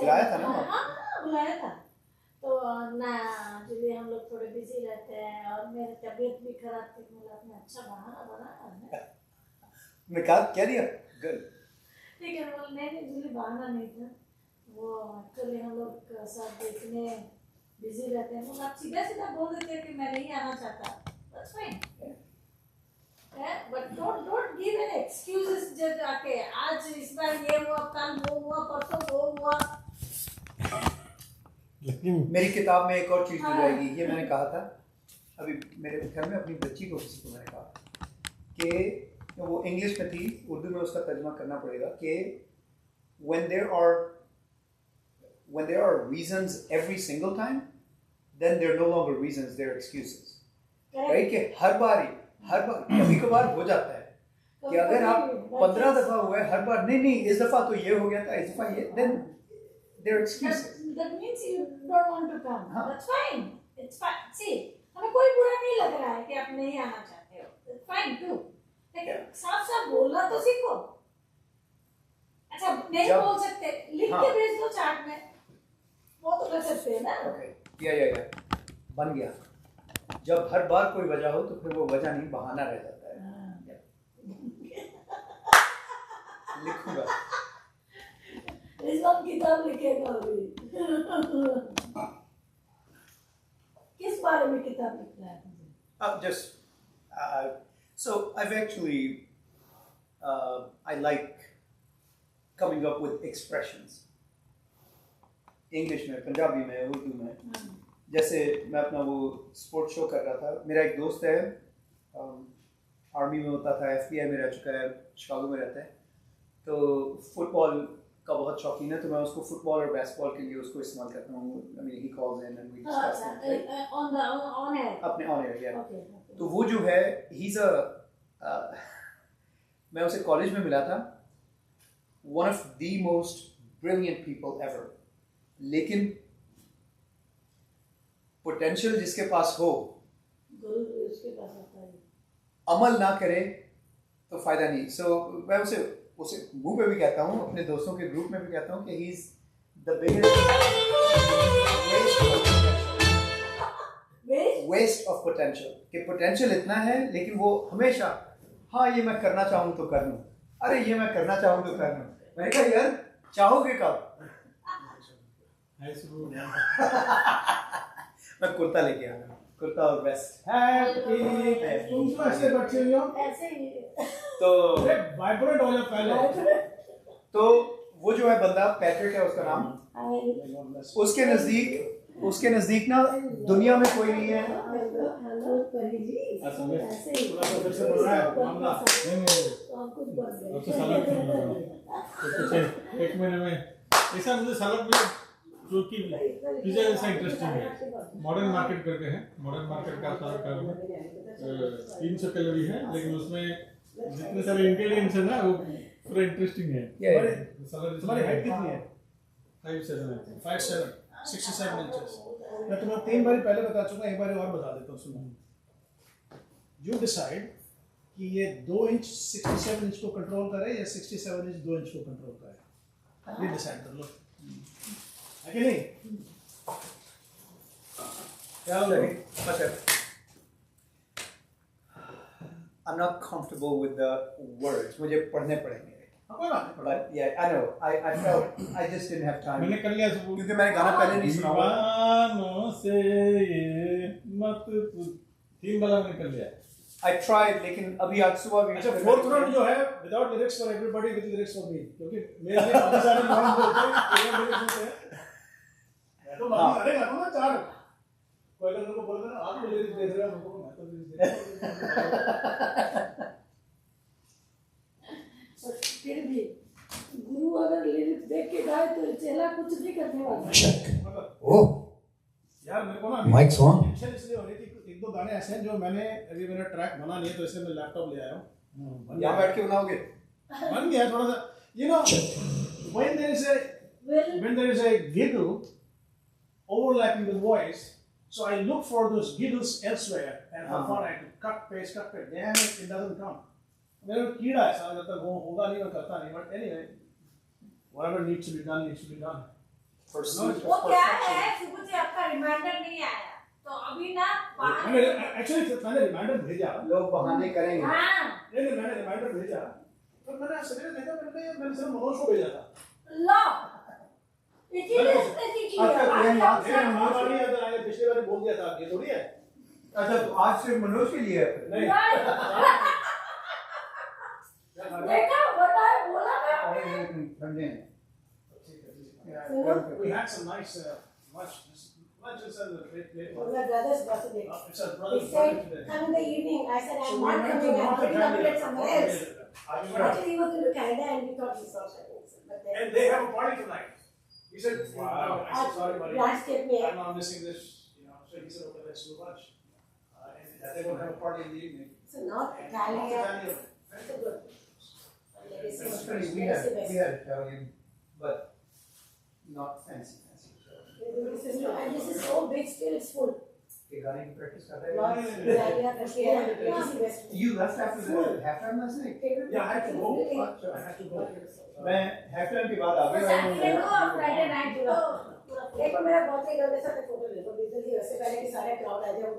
बुलाया था ना? हाँ बुलाया था। तो ना एक्चुअली हम लोग थोड़े बिजी रहते हैं और मेरी तबीयत भी खराब थी, मुझे अपने अच्छा बहाना बनाया मैं कहा क्या दिया गर्ल? ठीक है, वो नहीं बहाना नहीं था वो, एक्चुअली हम लोग सब इतने बिजी रहते हैं, तो आप सीधा सीधा बोल देते हैं कि मैं नहीं आना चाहता, that's fine, but don't give an excuses जब आके आज इस बार ये हुआ, कल वो हुआ, परसों वो हुआ। मेरी किताब में एक और चीज दी जाएगी, ये मैंने कहा था अभी मेरे घर में, अपनी बच्ची को किसी को मैंने कहा कि वो इंग्लिश में थी, उर्दू में उसका तर्जुमा करना पड़ेगा कि when there are reasons every single time, then they're no longer reasons, they're excuses, right? कि हर बार कभी कभार हो जाता है कि अगर आप 15 दफा हुआ है, हर बार नहीं इस दफा तो ये हो गया था, इस दफा ये, then they're excuses. That means you don't want to come. That's fine. It's fine. See, हमें कोई बुरा नहीं लग रहा है कि आप नहीं आना चाहते हो. It's fine too. लेकिन साफ बोलना तो सीखो. अच्छा नहीं बोल सकते, लिख के भेज दो चार्ट में, वो तो कर सकते हैं ना. Okay. या बन गया. जब हर बार कोई वजह हो तो फिर वो वजह नहीं, बहाना रह जाता है. लिखूंगा. इस बार किताब लिखेगा अभी. किस बारे में किताब लिखना है? So I've actually I like coming up with expressions. English में, पंजाबी में, उर्दू में. जैसे मैं अपना वो स्पोर्ट्स शो कर रहा था, मेरा एक दोस्त है, आर्मी में होता था, FBI में रह चुका है, शिकागो में रहता है, तो फुटबॉल का बहुत शौकीन है, तो मैं उसको फुटबॉल और बास्केटबॉल के लिए उसको इस्तेमाल करता हूँ. I mean he calls in and we discuss on air. अपने on air, yeah. Okay. तो वो जो है मैं उसे कॉलेज में मिला था, one of the most brilliant people ever, लेकिन पोटेंशियल जिसके पास हो, उसके पास आता है, अमल ना करे तो फायदा नहीं. सो मैं उसे मुंह पे भी कहता हूँ, अपने दोस्तों के ग्रुप में भी कहता हूँ कि he is the biggest waste of potential. कि पोटेंशियल इतना है लेकिन वो हमेशा हाँ ये मैं करना चाहूँ तो कर लूँ, अरे ये मैं करना चाहूँ तो कर लूँ. मैंने कहा यार चाहोगे कब? मैं कुर्ता लेके आ रहा हूँ, कुर्ता और वेस्ट. ऐसे बच्चे हो ऐसे ही तो वाइब्रेंट हो जाए पहले. तो वो जो है बंदा, पैट्रिक है उसका नाम, उसके नजदीक ना दुनिया में कोई नहीं है. एक महीने में ऐसा मुझे सालक में जो कि चीज़ें ऐसा इंटरेस्टिंग है. मॉडर्न मार्केट करके है, मॉडर्न मार्केट का सारा काम 300 कैलोरी है, लेकिन उसमें जितने सारे इंग्रेडिएंट्स है ना वो पूरा इंटरेस्टिंग है. तुम्हारी हाइट कितनी है? 5'7", 67 इंचेस. मैं तुम्हें 3 बार पहले बता चुका, एक बार और बता देता हूँ. सुनो, यू डिसाइड कि ये 2 इंच 67 इंच को कंट्रोल करे या 67 इंच 2 इंच को कंट्रोल करे, ये डिसाइड कर लो. है कि नहीं? क्या अच्छा, I'm not comfortable with the words. मुझे पढ़ने पड़ेंगे. कोई बात नहीं. But yeah, I know. I felt I just didn't have time. मैंने कर लिया क्योंकि मैंने गाना पहले नहीं सुना हुआ. दीवानों से ये मत पूछ, 3 बार मैंने कर लिया. I tried, लेकिन अभी आज सुबह भी. अच्छा, 4th राउंड जो है without lyrics for everybody with lyrics for me, क्योंकि मेरे लिए काफी सारे लाइन बोलते हैं, ये लिरिक्स होते हैं. मैं तो बात करेगा ना 4. कोई अगर उनको बोल देना आप तो लिरिक्स देख रहे हो, हमको मैं तो लिरिक्स देख रहा हूं. फिर भी गुरु अगर लिरिक्स देख के गाए तो चेला कुछ नहीं करने वाला. ओह यार मेरे को ना माइक्स ऑन. टेंशन इसलिए हो रही थी, एक दो गाने ऐसे हैं जो अभी मेरा ट्रैक बना नहीं है, तो इसलिए मैं लैपटॉप ले आया हूँ. यहाँ बैठ के बनाओगे? बन गया थोड़ा सा. You know, when there is a giggle overlapping the voice, so I look for those giggles elsewhere, and for fun I have to cut paste. Damn it, it doesn't come. मेरा कीड़ा है सारा, जब तक वो होगा नहीं मैं करता नहीं. But anyway, whatever needs to be done needs to be done. pursuit वो of क्या perfection. है सुबह से आपका रिमाइंडर नहीं आया तो अभी ना मैंने एक्चुअली मैंने रिमाइंडर भेजा। लोग बहाने करेंगे। हाँ नहीं मैंने रिमाइंडर भेजा, पर मैंने सवेरे देखा मैंने सिर्फ मनोज को भेजा था। लो इसीलिए अच्छा, तुम्हें याद है? मैंने पिछली बार बोल दिया था, ये थोड़ी है। अच्छा, तो आज सिर्फ मनोज के लिए है फिर? नहीं देखा बताया बोला ना समझे? we had some nice lunch. Lunch is a great plate. my brother's birthday It's a he brother's said birthday today. come in the evening I said So I'm we not went to coming I'm North going to Italia. upgrade somewhere else Sure. actually he was going to Canada and we thought he saw something but then And they have a party tonight. He said, wow. I said, sorry, buddy. Last step में I'm not missing this. You know, so he said, okay, let's do lunch. And they're going to have a party in the evening. so North North Italia Italia. so good That's funny. We had Italian, but not fancy Italian. and this is so big still it's full Okay, गाने की practice कर रहे North हैं? Italia Russia West You left after the halftime last night? Yeah, I had to go. I had to go. मैं halftime के बाद आ तो गया Saturday को और Friday night को देखो मेरा बहुत ही गर्व से फोटो देखो बिल्कुल ही वैसे पहले कि सारे क्राउड आ जाए वो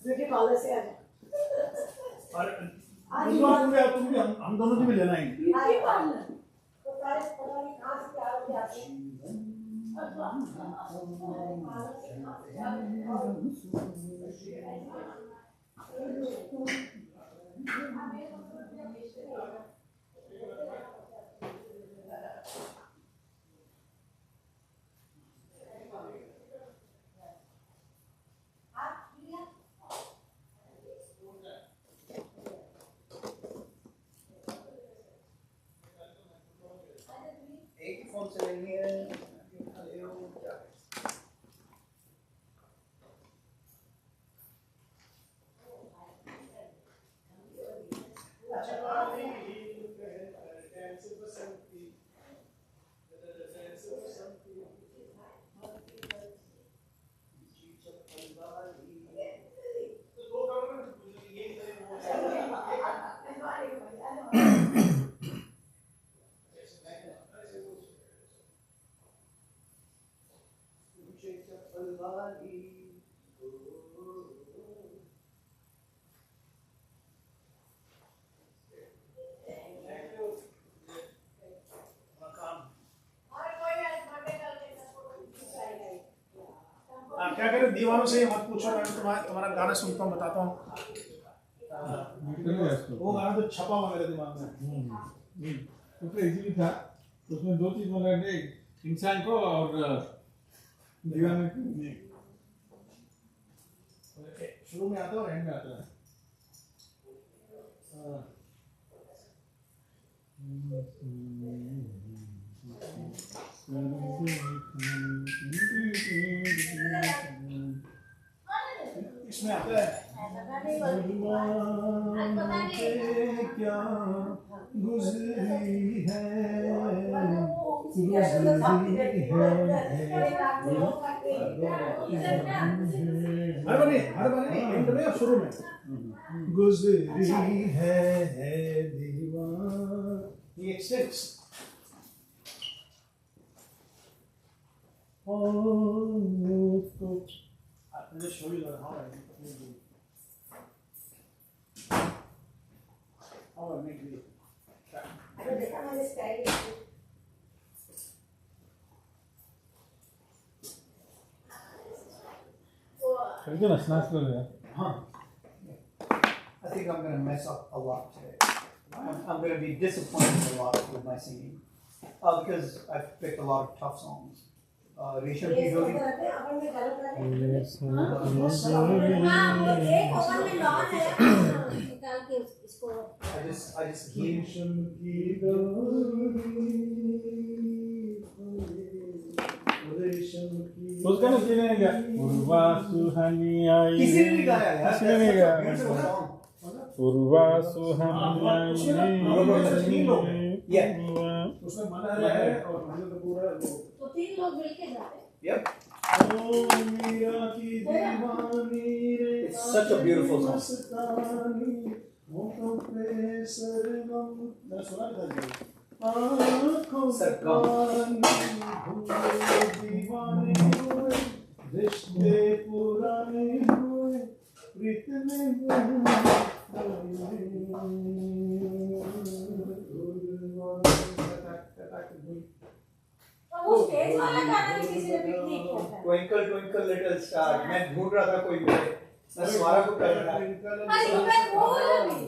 ब्यूटी पार्लर से आ जाए और तुम भी हम दोनों की भी लेना है। ब्यूटी पार्लर तो सारे पता नहीं कहां से तैयार होके आते हैं एक ही फोन से नहीं है क्या करें, दीवानों से मत पूछो, मैं तुम्हारा गाना सुनता हूँ, बताता हूँ। वो गाना तो छपा हुआ मेरे दिमाग में। तो इजीली था, उसमें दो चीज बोला है, इंसान को और दीवाने को। शुरू में आता है और एंड में आता है। इसमें आता है क्या गुजरी है हर बार एंड में और शुरू में गुजरी है दीवार, ये x tends. I'll just show you how I make the track. अरे देखा मैंने स्टाइल करके ना स्नैक्स कर लिया। Huh. I think I'm going to mess up a lot today. I'm going to be disappointed a lot with my singing because I've picked a lot of tough songs. रेशम की डोरी अपन में गलत हाँ एक ओवन में लॉन है निकाल के इसको I just keep रेशम की डोरी उसका ना सीने नहीं गया। उर्वा सुहानी आई। किसी ने नहीं गाया यार, किसी ने नहीं गाया। उर्वा सुहानी आई। उसमें मना है और मना तो पूरा वो तो तीन लोग मिलके जाते हैं। Yep. It's such a beautiful song. सरगम तेज वाला गाना भी किसी ने पिक नहीं किया था। ट्विंकल ट्विंकल लिटिल स्टार, मैं ढूंढ रहा था कोई मिले, मैं स्वारा को कर रहा था। अरे मैं बोल रही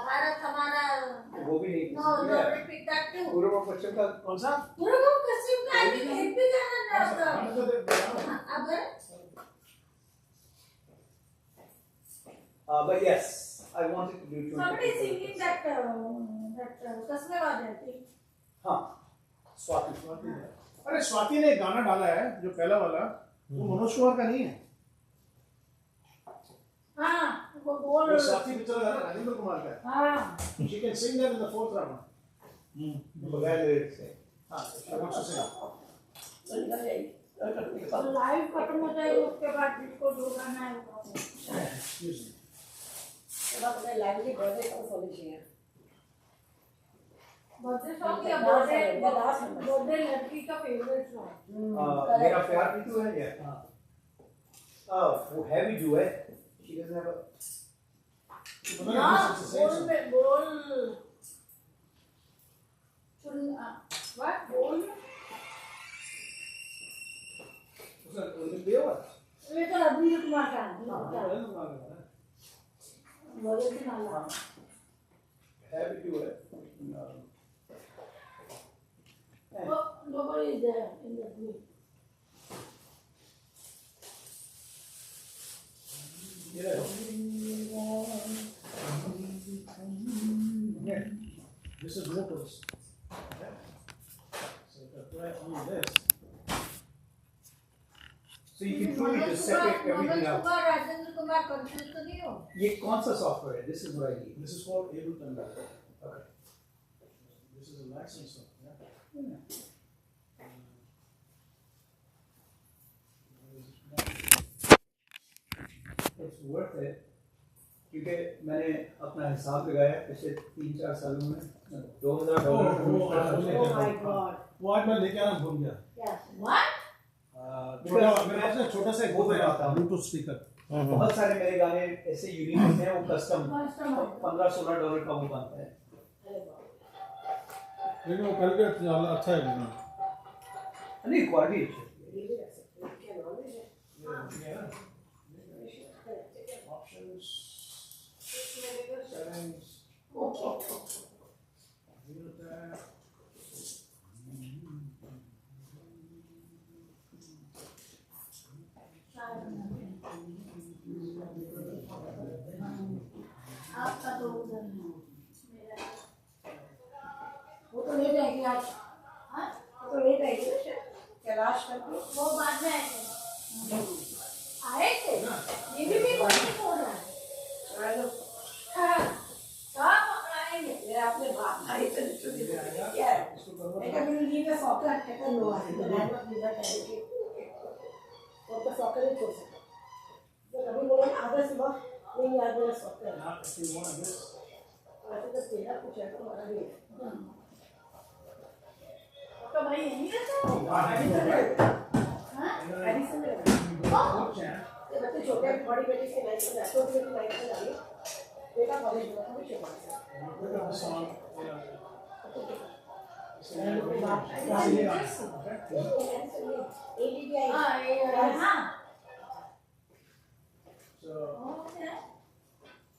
भारत हमारा वो भी नहीं no no pick that to पूर्व और पश्चिम का कौन सा? पूर्व पश्चिम का आई थिंक एक भी गाना ना आता अब but yes, I wanted to do somebody singing that कसमे वाले थी हाँ स्वाति है। अरे स्वाति ने एक गाना डाला है जो पहला वाला, वो मनोज कुमार का नहीं है। हाँ वो बोल वो स्वाति पिक्चर गाना राजेंद्र कुमार का है। हाँ She can sing that in the fourth round. बगैर लिरिक्स से। हाँ, she wants to sing. Live खत्म हो जाएगा उसके बाद जिसको जो गाना है वो Excuse me. बर्थडे सॉन्ग या बर्थडे लड़की का फेवरेट सॉन्ग मेरा प्यार भी तू है या वो heavy duet, she doesn't have a ना बोल में बोल चुन व्हाट बोल उसका दिया हुआ? ये तो रविंद्र कुमार का है राजेंद्र कुमार का है। बोले कि ना heavy duet. nobody is there in the group Yeah. This is vocals. Okay. So if I play only this, So you can truly just separate everything out. Rajendra Kumar confuse तो नहीं हो ये कौन सा सॉफ्टवेयर है? This is what I need. this is called Ableton. Okay. This is a license software. It's worth it क्योंकि मैंने अपना हिसाब लगाया पिछले 3-4 सालों में $2000 Oh my god वो आज मैं लेके आना भूल गया। yes what छोटा मेरे पास ना छोटा सा एक वो वो बनाता बनाता हूँ। Bluetooth speaker. बहुत सारे मेरे गाने ऐसे यूनिक होते हैं, वो कस्टम Custom। $15-16 का वो बनता है। लेकिन वो करके अच्छा है लेकिन नहीं क्वालिटी अच्छी है। Options, settings, video tag. आपका तो उधर है मेरा वो तो लेट आएगी आज हाँ वो तो लेट आएगी कैलाश करके वो बाद में आएंगे आए थे ये भी कोशिश हो रहा है हाँ कब आएंगे मेरे अपने बाप भाई से क्या है बेटा मेरे लिए का सॉकर कहता लो आ तो मैं मत निभा चाहिए वो तो सॉकर ही छोड़ सकता तो कभी बोला आधा सुबह नहीं याद है soccer Now, if you want this, ऐसे तो तेरा कुछ है तो हमारा भी तो भाई यहीं रहता है हाँ एडिसन में रहता है ये बच्चे छोटे बड़ी बेटी के लाइफ में छोटी बेटी लाइफ में डाली बेटा कॉलेज में था मुझे पढ़ा look at the song. हाँ So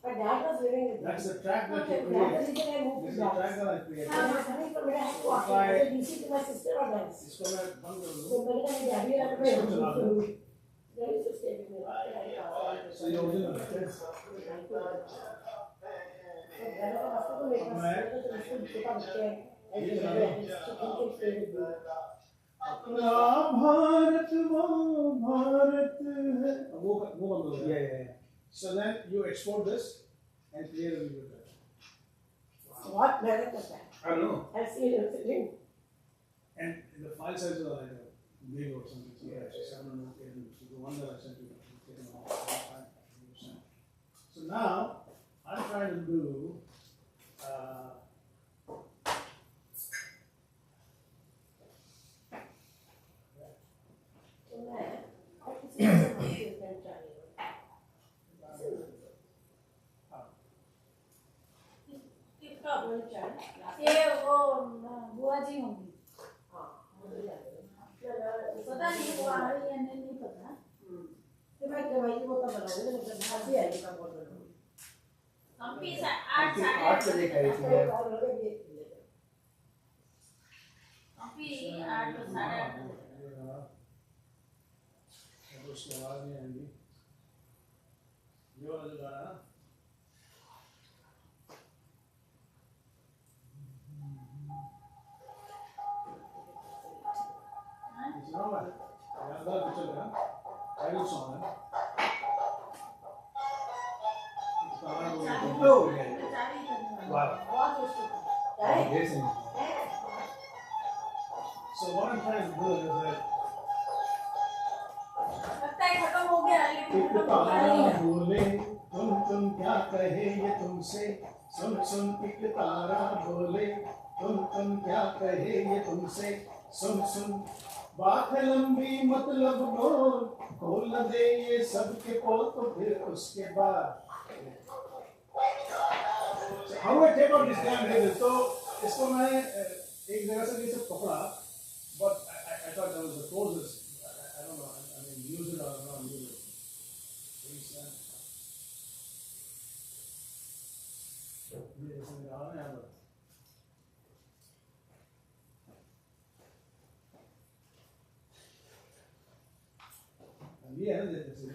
but dad was living with that's the track that you that's the create. reason I moved This to is the Dallas. track that I created. हाँ मैं समझ तो मेरा है वो DC to my sister और dance इसको मैं बंद कर तो दूँ। मैंने कहा डैडी वाला मैं डैडी से स्टे में So ये original है। अपना भारत वो भारत है। वो बंद हो गया। Yeah. So then you export this and create a video track. बहुत मेहनत करता है I don't know. ऐसे ही And the file sizes are like a big or something. So yeah, it's 700 KBs. So the one that I sent you, I've taken off 5%. So now I'm trying to do. ये वो बुआ जी होंगी नहीं वो आ रही है नहीं पता तो मैं दवाई को कब बनाऊंगी लेकिन आज ही आएगी कब बोल रही हूँ हम भी 8 8 बजे कह रही थी यार। हम भी 8 साढ़े 8 उसकी आवाज नहीं आएगी ये वाला जो गाना ना सुनो मैं यादगार पिक्चर है टाइटल सॉन्ग है तो वाह So what I'm trying to do is that लगता है खत्म हो गया लेकिन एक खत्म हो तारा गया बोले तुम क्या कहे ये तुमसे सुन सुन एक तारा बोले तुम क्या कहे ये तुमसे सुन सुन बात है लंबी मतलब बोल खोल न दे ये सबके पोल तो फिर उसके बाद How do I take out this damn label? तो इसको मैंने एक जगह से ये सब पकड़ा but I thought that was the closest I don't know I mean use it or not use it please ये इसमें गाना है यहाँ पर ये है ना जैसे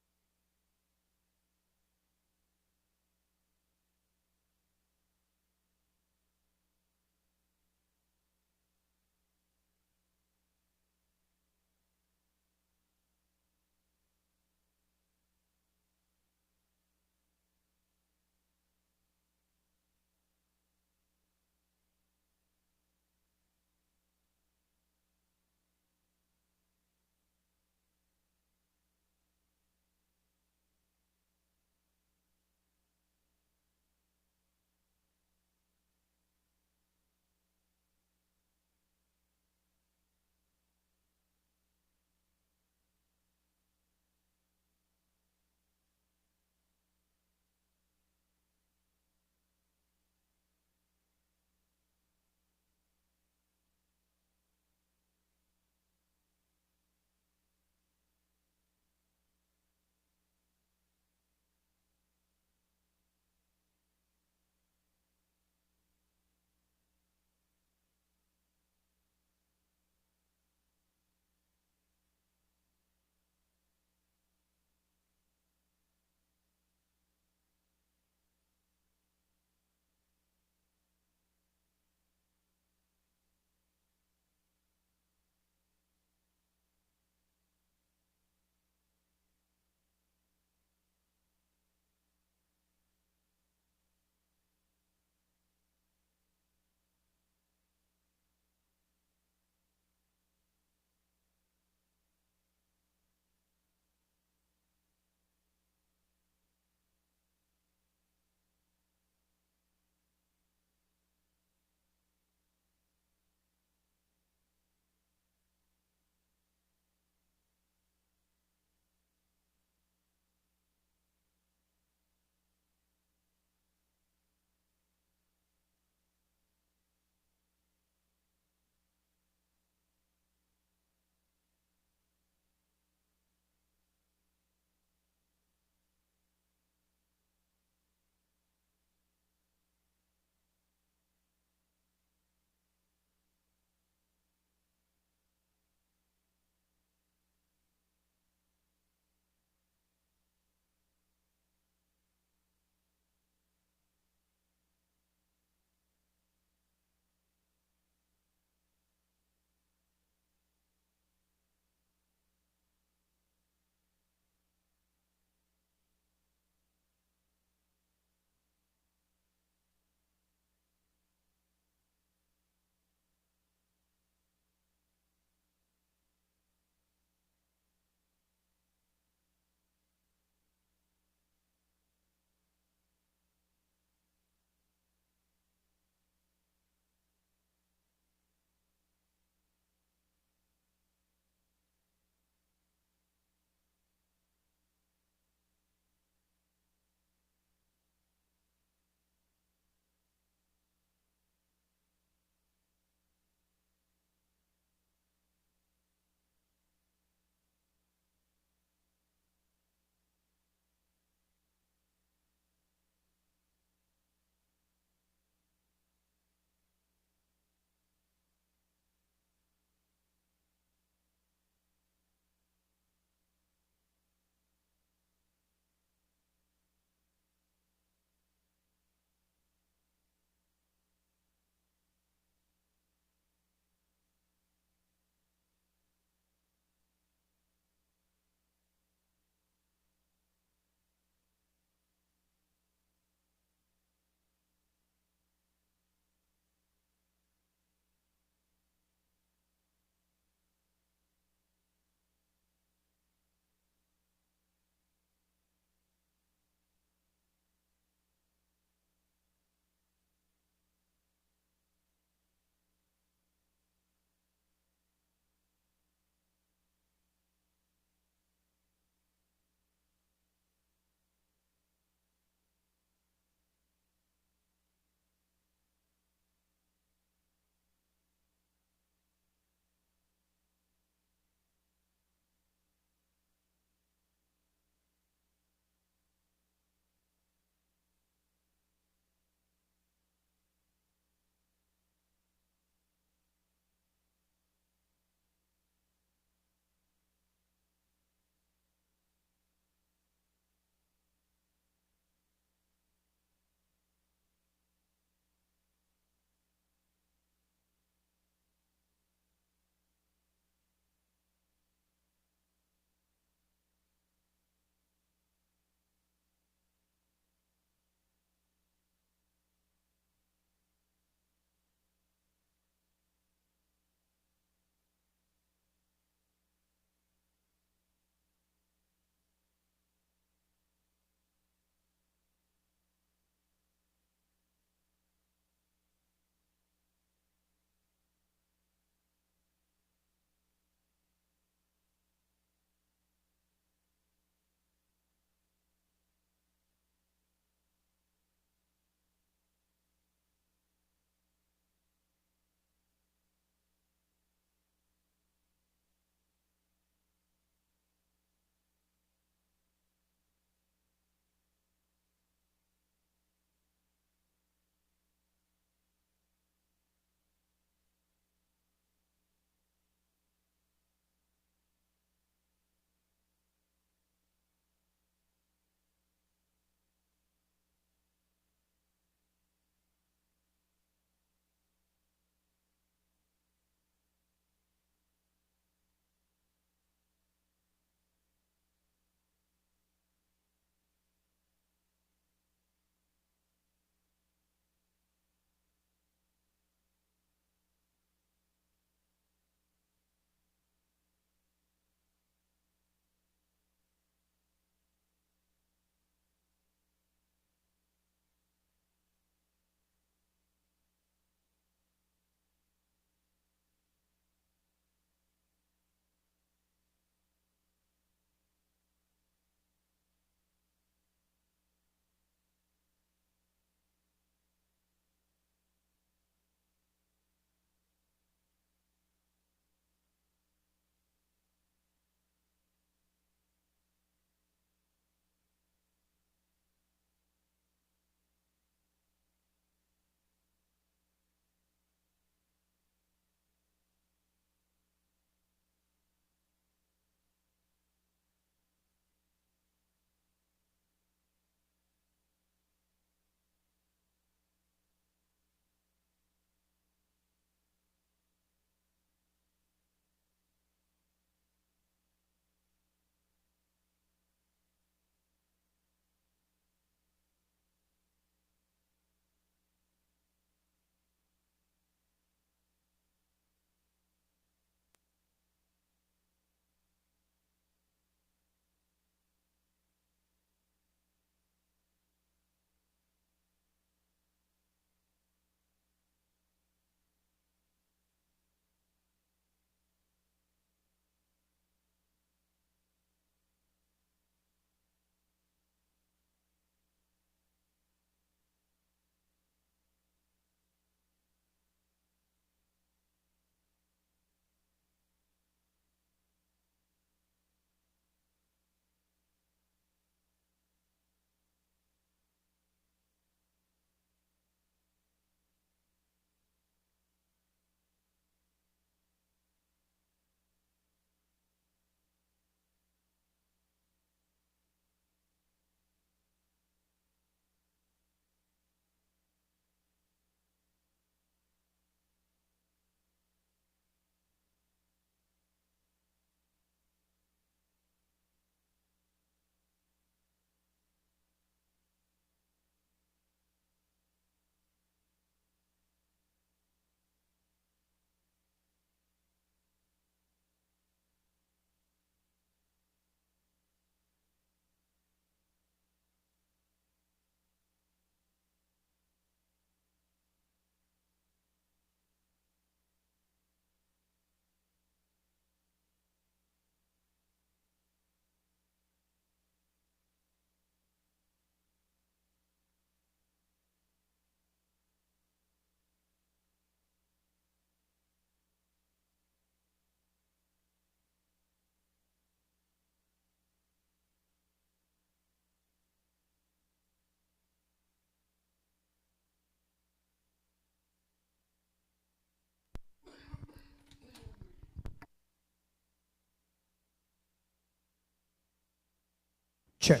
check,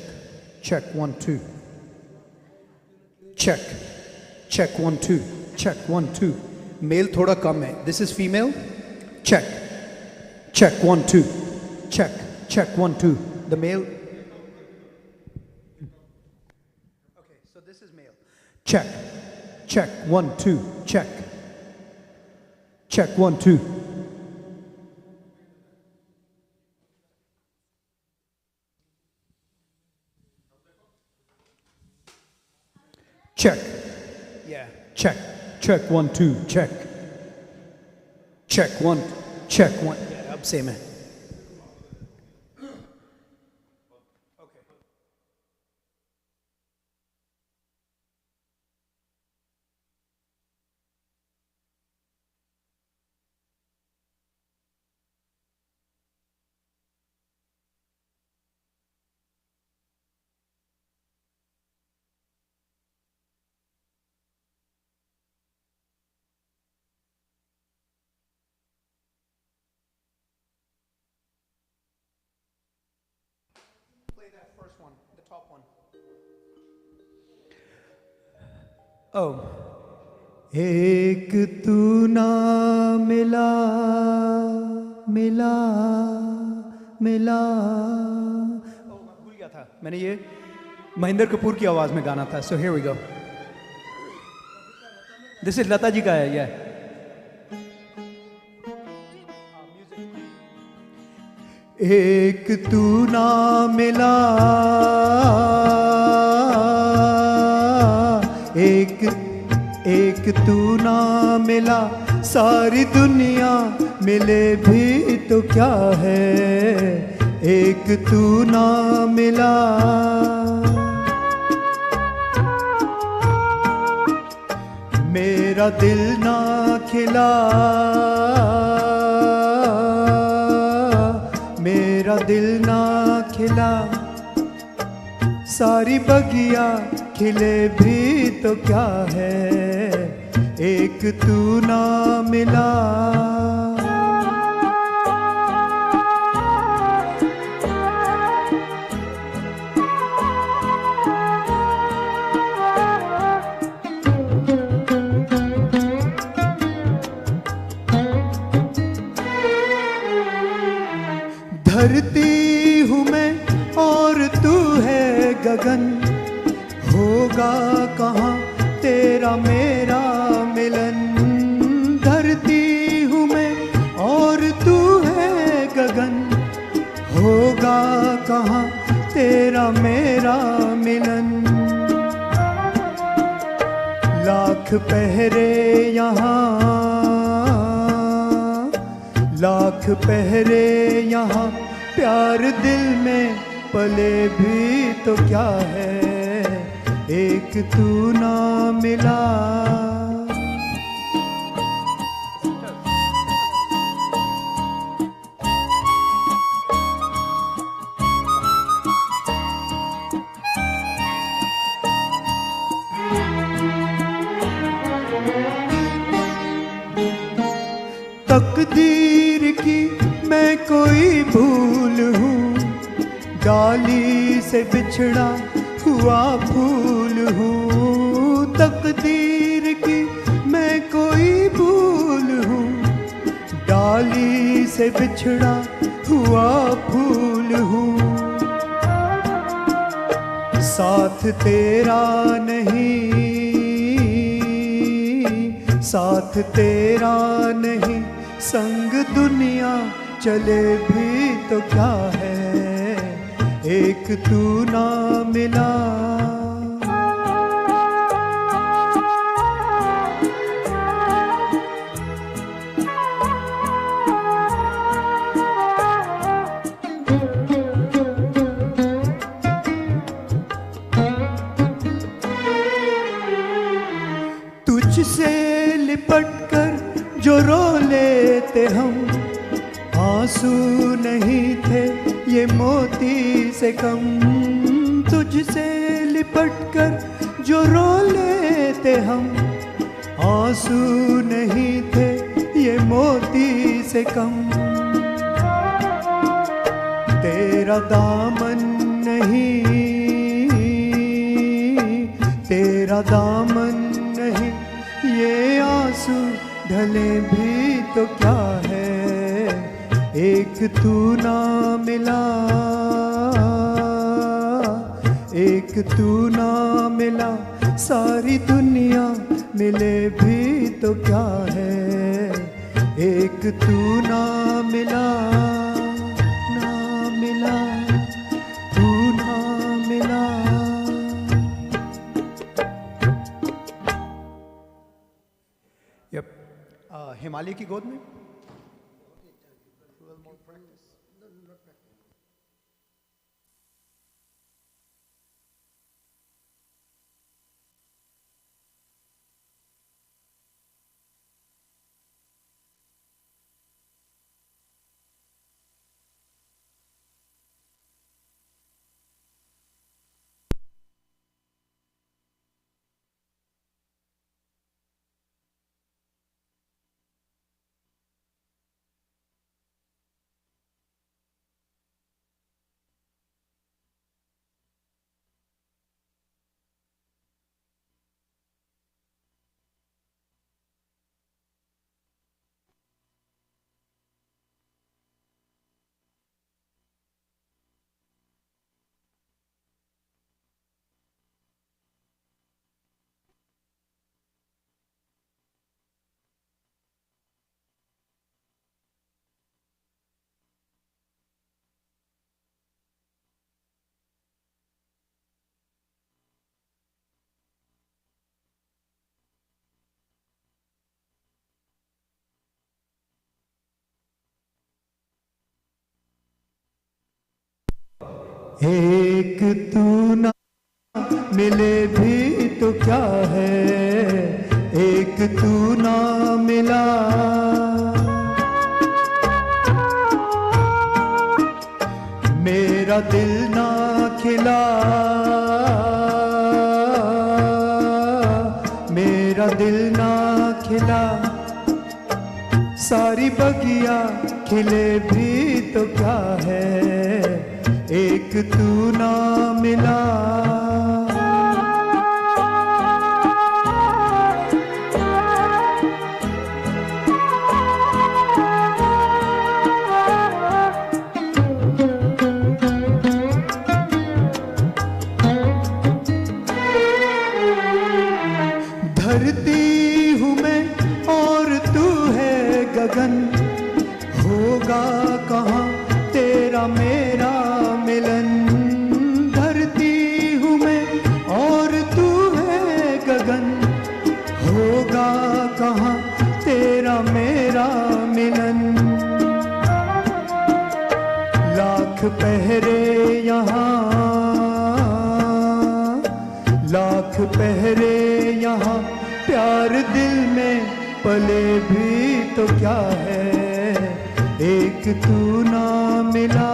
check 1 2, check, check 1 2, check 1 2. Male थोड़ा कम है. This is female. Check, check 1 2, check, check 1 2. The male. Okay, so this is male. Check, check 1 2, check, check 1 2. Check. Yeah. Check. Check 1 2. Check. Check 1. Check 1. Yeah, अब same है. Play that first one, the top one. Oh. एक तू ना मिला मिला मिला. Oh, मैं भूल गया था. मैंने ये महेंद्र कपूर की आवाज में गाना था. So here we go. This is Lata ji का है. Yeah. एक तू ना मिला एक तू ना मिला सारी दुनिया मिले भी तो क्या है. एक तू ना मिला मेरा दिल ना खिला मेरा दिल ना खिला सारी बगिया खिले भी तो क्या है. एक तू ना मिला. धरती हूँ मैं और तू है गगन. होगा कहाँ तेरा मेरा मिलन. धरती हूँ मैं और तू है गगन. होगा कहाँ तेरा मेरा मिलन. लाख पहरे यहाँ लाख पहरे यहाँ प्यार दिल में पले भी तो क्या है. एक तू ना मिला. तकदीर की मैं कोई भूल हूँ. डाली से बिछड़ा हुआ फूल हूँ. तकदीर की मैं कोई भूल हूँ. डाली से बिछड़ा हुआ फूल हूँ. साथ तेरा नहीं साथ तेरा नहीं संग दुनिया चले भी तो क्या है. एक तू ना मिला. तुझसे लिपट कर जो रो लेते हम. आंसू नहीं थे ये मोती से कम. तुझसे लिपट कर जो रो लेते हम. आंसू नहीं थे ये मोती से कम. तेरा दामन नहीं, तेरा दामन नहीं, ये आंसू ढले भी तो क्या है, एक तू ना मिला, एक तू ना मिला, सारी दुनिया मिले भी तो क्या है, एक तू ना मिला, ना मिला, तू ना मिला। यप, हिमालय की गोद में एक तू ना मिले भी तो क्या है, एक तू ना मिला, मेरा दिल ना खिला, मेरा दिल ना खिला, सारी बगिया खिले भी तो क्या है, एक तू ना मिला। धरती हूँ मैं और तू है गगन, होगा कहाँ तेरा मेरा मिलन, धरती हूँ मैं और तू है गगन, होगा कहाँ तेरा मेरा मिलन, लाख पहरे यहाँ, लाख पहरे यहाँ, प्यार दिल में पले भी तो क्या है, एक तू ना मिला।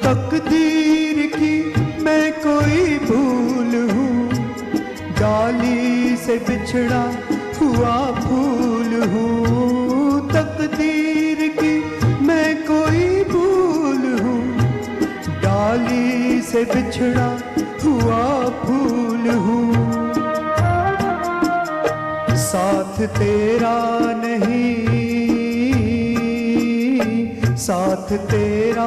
तकदीर की मैं कोई भूल हूँ, डाली से बिछड़ा हुआ फूल हूँ, तकदीर की मैं कोई भूल हूँ, डाली से बिछड़ा हुआ फूल हूँ, साथ तेरा नहीं, साथ तेरा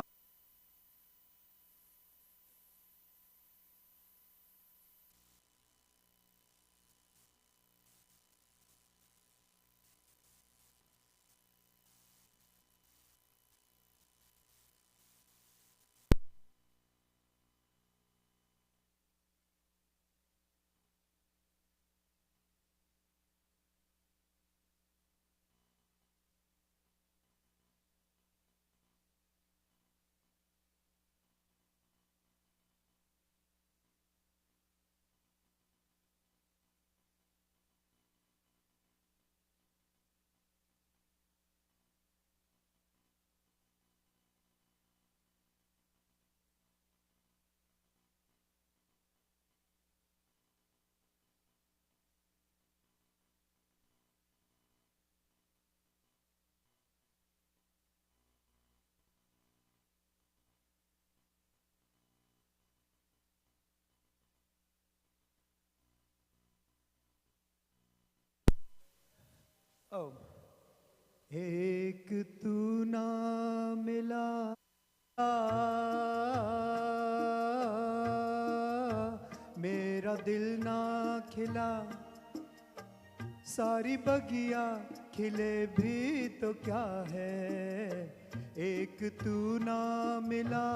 एक तू ना मिला, मेरा दिल ना खिला, सारी बगिया खिले भी तो क्या है, एक तू ना मिला।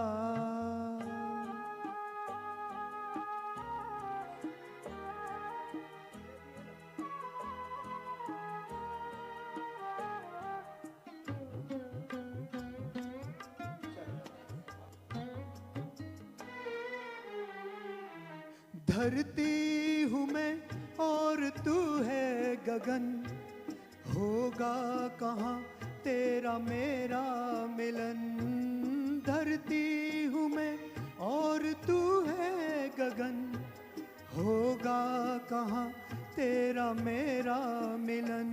धरती हूँ मैं और तू है गगन, होगा कहाँ तेरा मेरा मिलन। धरती हूँ मैं और तू है गगन, होगा कहाँ तेरा मेरा मिलन।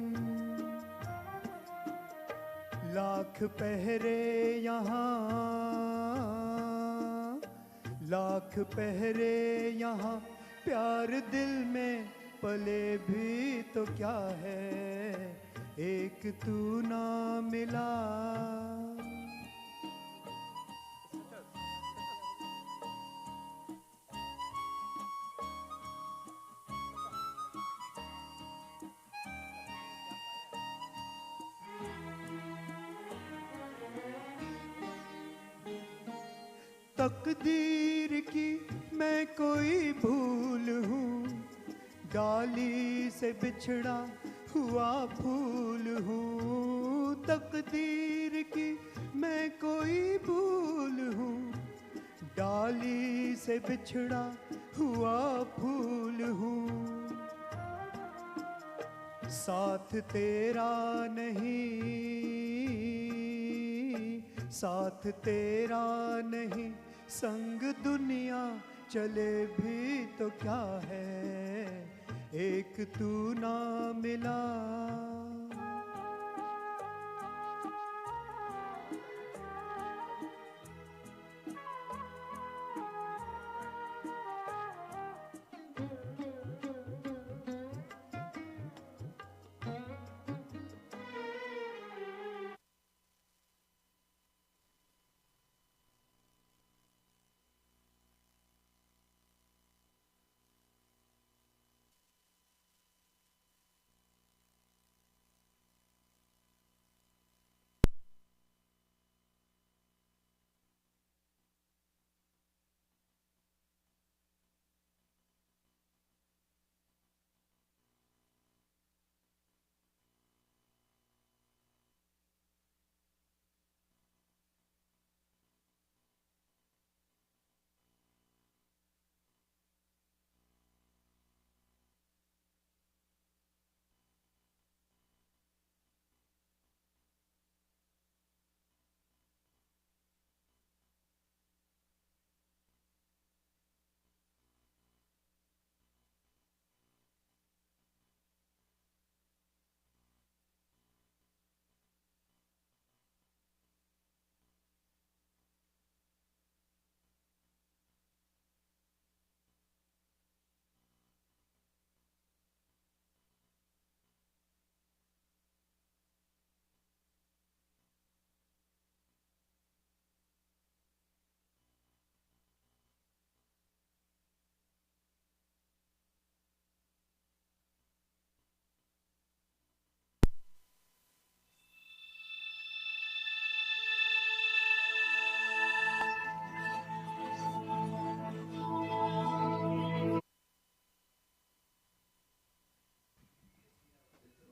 लाख पहरे यहाँ, लाख पहरे यहाँ, प्यार दिल में पले भी तो क्या है, एक तू ना मिला। तकदीर की मैं कोई भूल हूँ, डाली से बिछड़ा हुआ फूल हूँ। तकदीर की मैं कोई भूल हूँ, डाली से बिछड़ा हुआ फूल हूँ। साथ तेरा नहीं, साथ तेरा नहीं, संग दुनिया चले भी तो क्या है, एक तू ना मिला।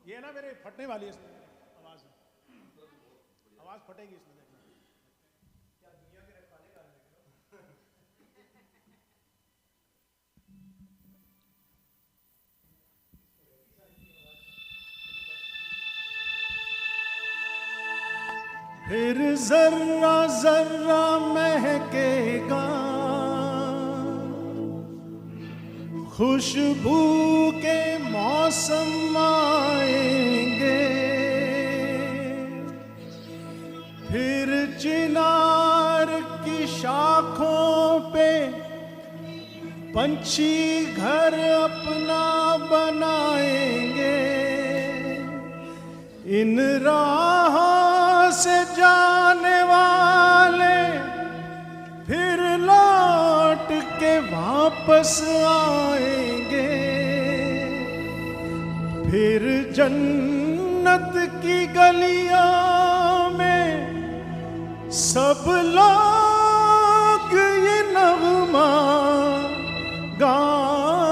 ये ना मेरे फटने वाली है इसमें आवाज, आवाज फटेगी इसमें, देखना। क्या दुनिया के रखवाले का फिर जर्रा जर्रा महकेगा, खुशबू के मौसम आएंगे, फिर चिनार की शाखों पे पंछी घर अपना बनाएंगे। इन राहों से जाने वाले फिर लौट के वापस आएंगे, फिर जन्नत की गलियों में सब लोग ये नगमा गाएंगे।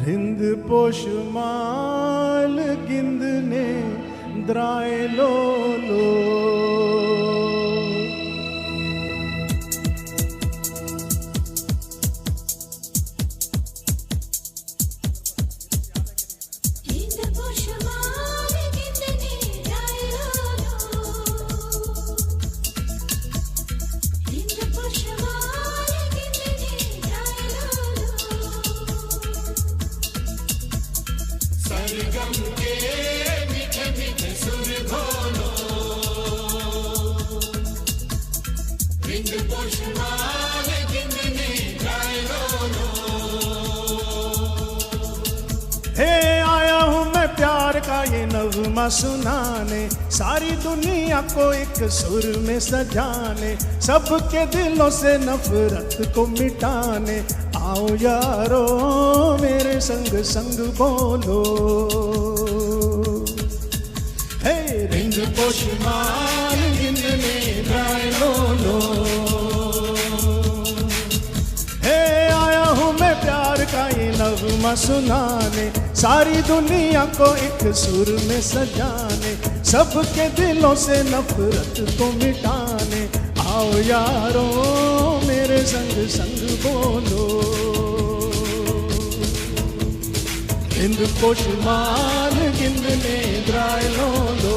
रिंद पोशमाल गिंदने द्राए लो लो, नगमा सुनाने, सारी दुनिया को एक सुर में सजाने, सबके दिलों से नफरत को मिटाने। आओ यारो मेरे संग संग बोलो, हे रिंग पोशमाल गिनने द्राए लो लो। हे आया हूँ मैं प्यार का ये नगमा सुनाने, सारी दुनिया को एक सुर में सजाने, सबके दिलों से नफरत को मिटाने। आओ यारो मेरे संग संग बोलो, इंद्र पोशमाल गिनने द्राए लो लो।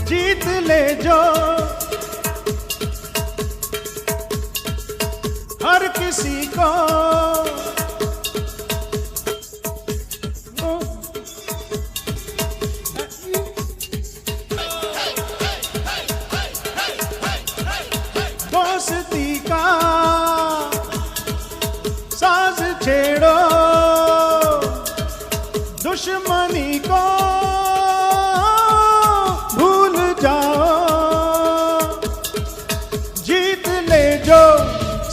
जीत ले जो हर किसी को, दोस्ती का साज छेड़ो, दुश्मनी को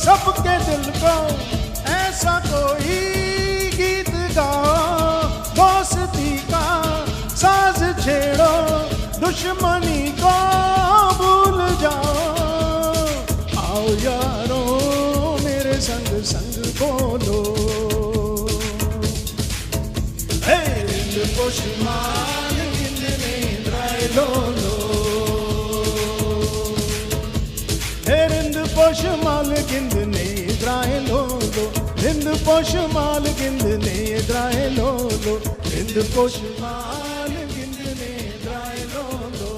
सबके दिल को ऐसा कोई गीत गाओ, दोस्ती का साज छेड़ो, दुश्मनी को भूल जाओ। आओ यारो मेरे संग संग बोलो, हे रिंग पोशमाल गिनने द्राए लो लो, हे रिंग पोशमाल गिनने द्राए लो लो, रिंद पोशमाल गिनने द्राए लो लो, रिंद पोशमाल गिनने द्राए लो लो।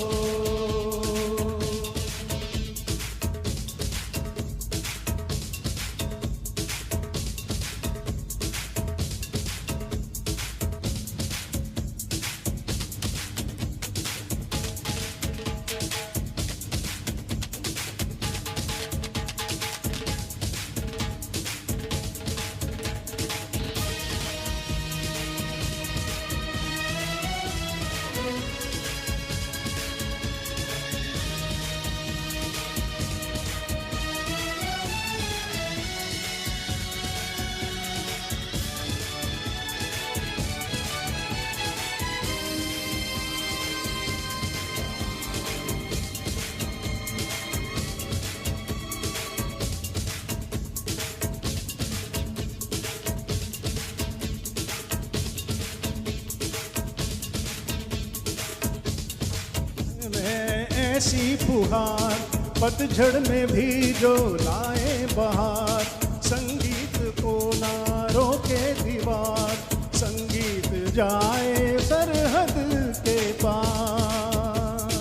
ऐसी फुहार पतझड़ में भी जो लाए बहार, संगीत को ना रोके दीवार, संगीत जाए सरहद के पार।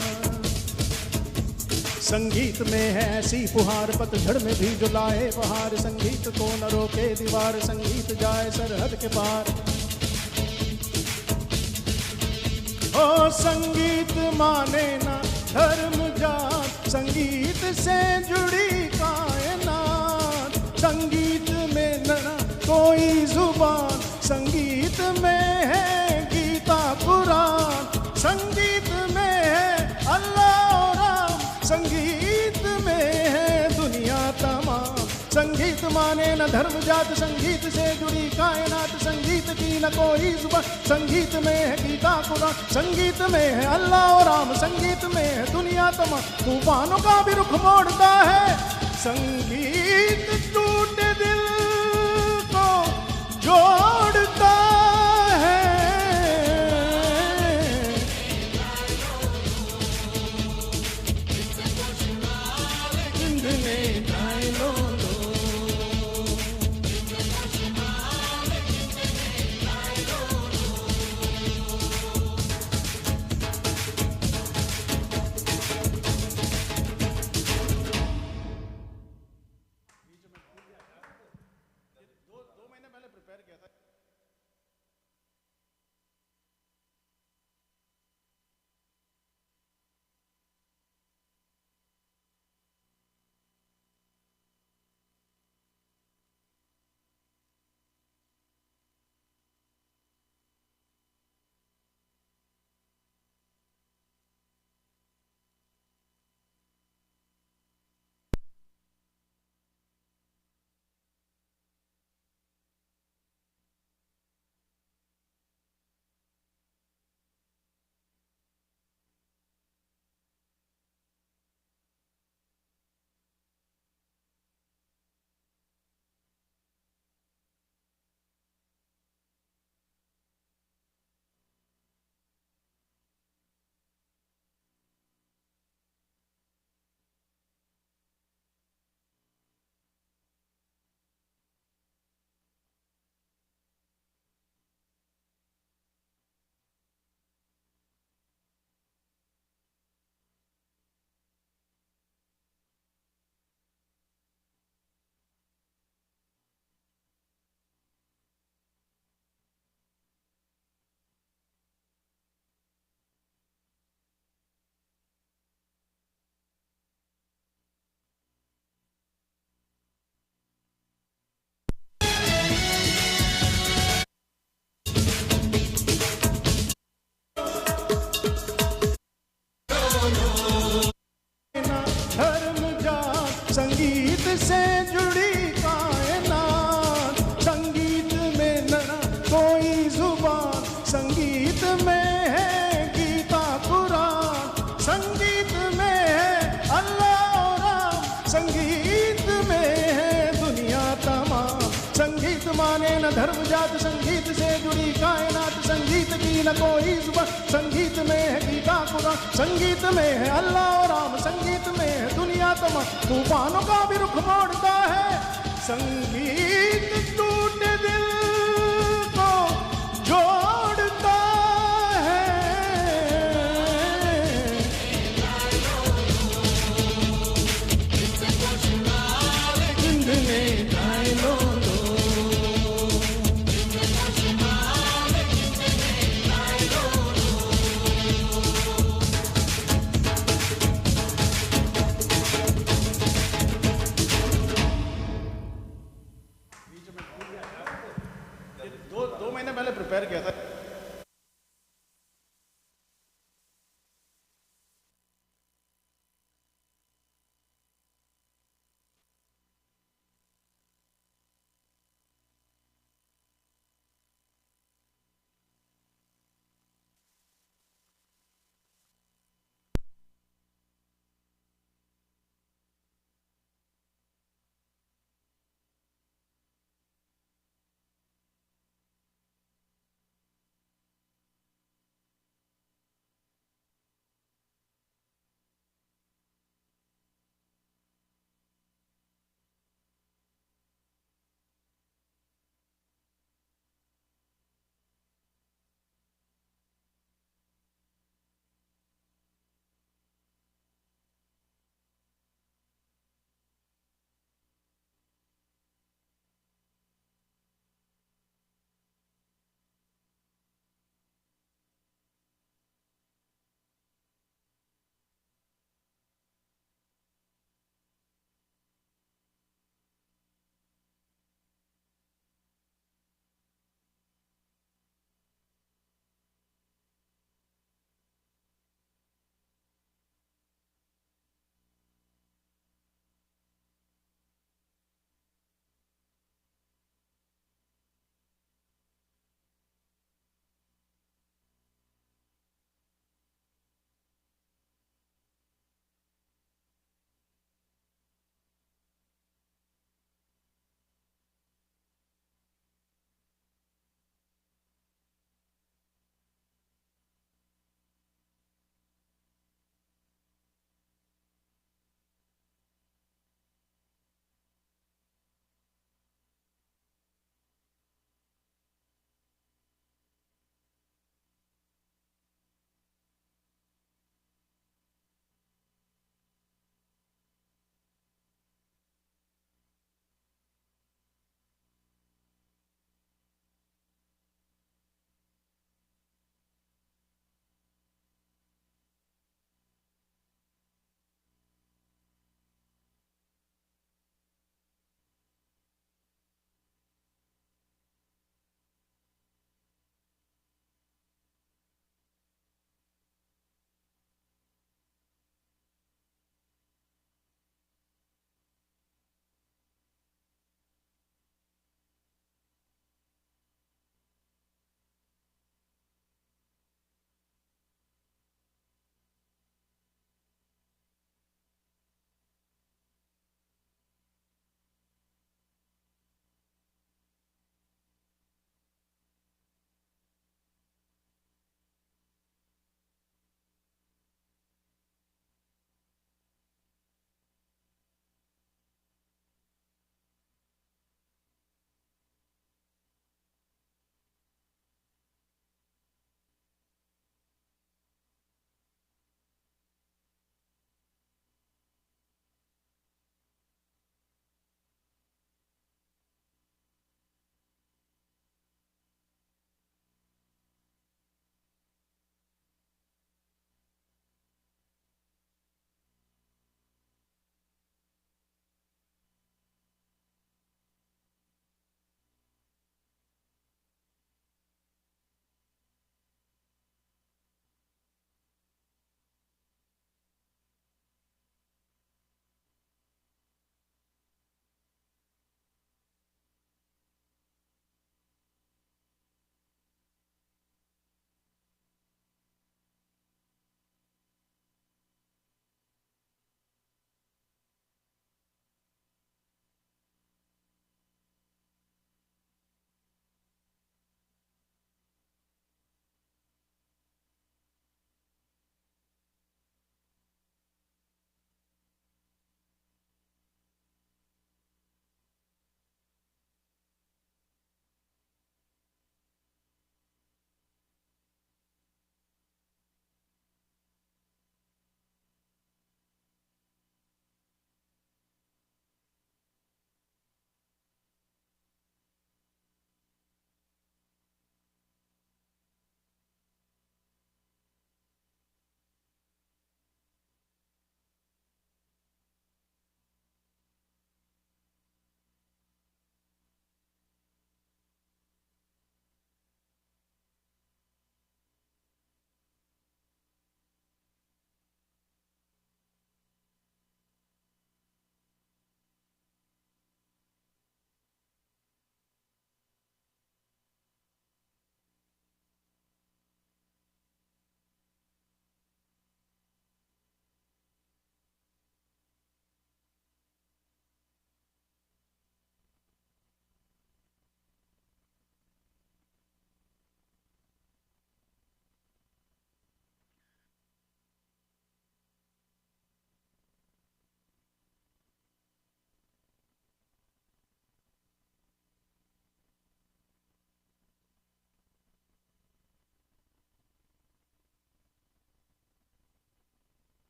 संगीत में है ऐसी फुहार, पतझड़ में भी जो लाए बहार, संगीत को न रोके दीवार, संगीत जाए सरहद के पार। ओ संगीत माने ना धर्म जात, संगीत से जुड़ी कायनात, संगीत में न कोई जुबान, संगीत में है गीता कुरान, संगीत में है अल्लाह और राम, संगीत में है दुनिया तमाम। संगीत माने न धर्म जात, संगीत से जुड़ी कायनात, संगीत की न कोई जुबान, संगीत में है गीता कुरान, संगीत में है अल्लाह और राम, संगीत में है दुनिया तमाम। तूफानों का भी रुख मोड़ता है संगीत, टूटे दिल को जोड़ता है। संगीत से जुड़ी कायनात, संगीत में न कोई जुबान, संगीत में है गीता कुरान, संगीत में है अल्लाह और राम, संगीत में है दुनिया तमाम। संगीत माने न धर्म जात, संगीत से जुड़ी कायनात, संगीत की न कोई जुबान, संगीत में है गीता कुरान, संगीत में है अल्लाह और राम, संगीत में है दुनिया तमाम। तूफानों का भी रुख मोड़ता है संगीत, टूटे दिल को जोड़ता है। जिंदने गाए लो लो, दो महीने पहले प्रिपेयर किया था।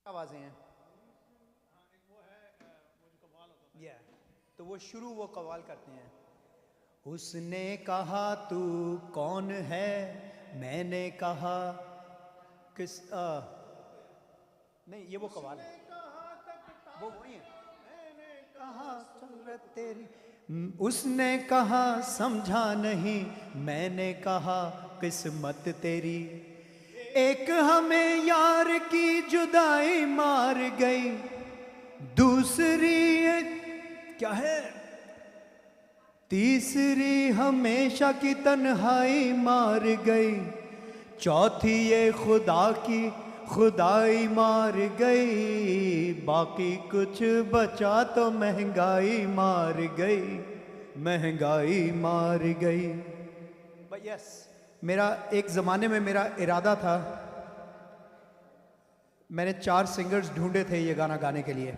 आवाज़ें हैं तो वो शुरू वो कव्वाल करते हैं। उसने कहा तू कौन है, मैंने कहा किस नहीं ये वो कव्वाल है, वो वही है। मैंने कहा चल तेरी, उसने कहा समझा नहीं, मैंने कहा किस्मत तेरी, एक हमें यार की जुदाई मार गई, दूसरी एक क्या है, तीसरी हमेशा की तन्हाई मार गई, चौथी ये खुदा की खुदाई मार गई, बाकी कुछ बचा तो महंगाई मार गई, महंगाई मार गई। बट यस, मेरा एक ज़माने में मेरा इरादा था, मैंने 4 सिंगर्स ढूंढे थे ये गाना गाने के लिए।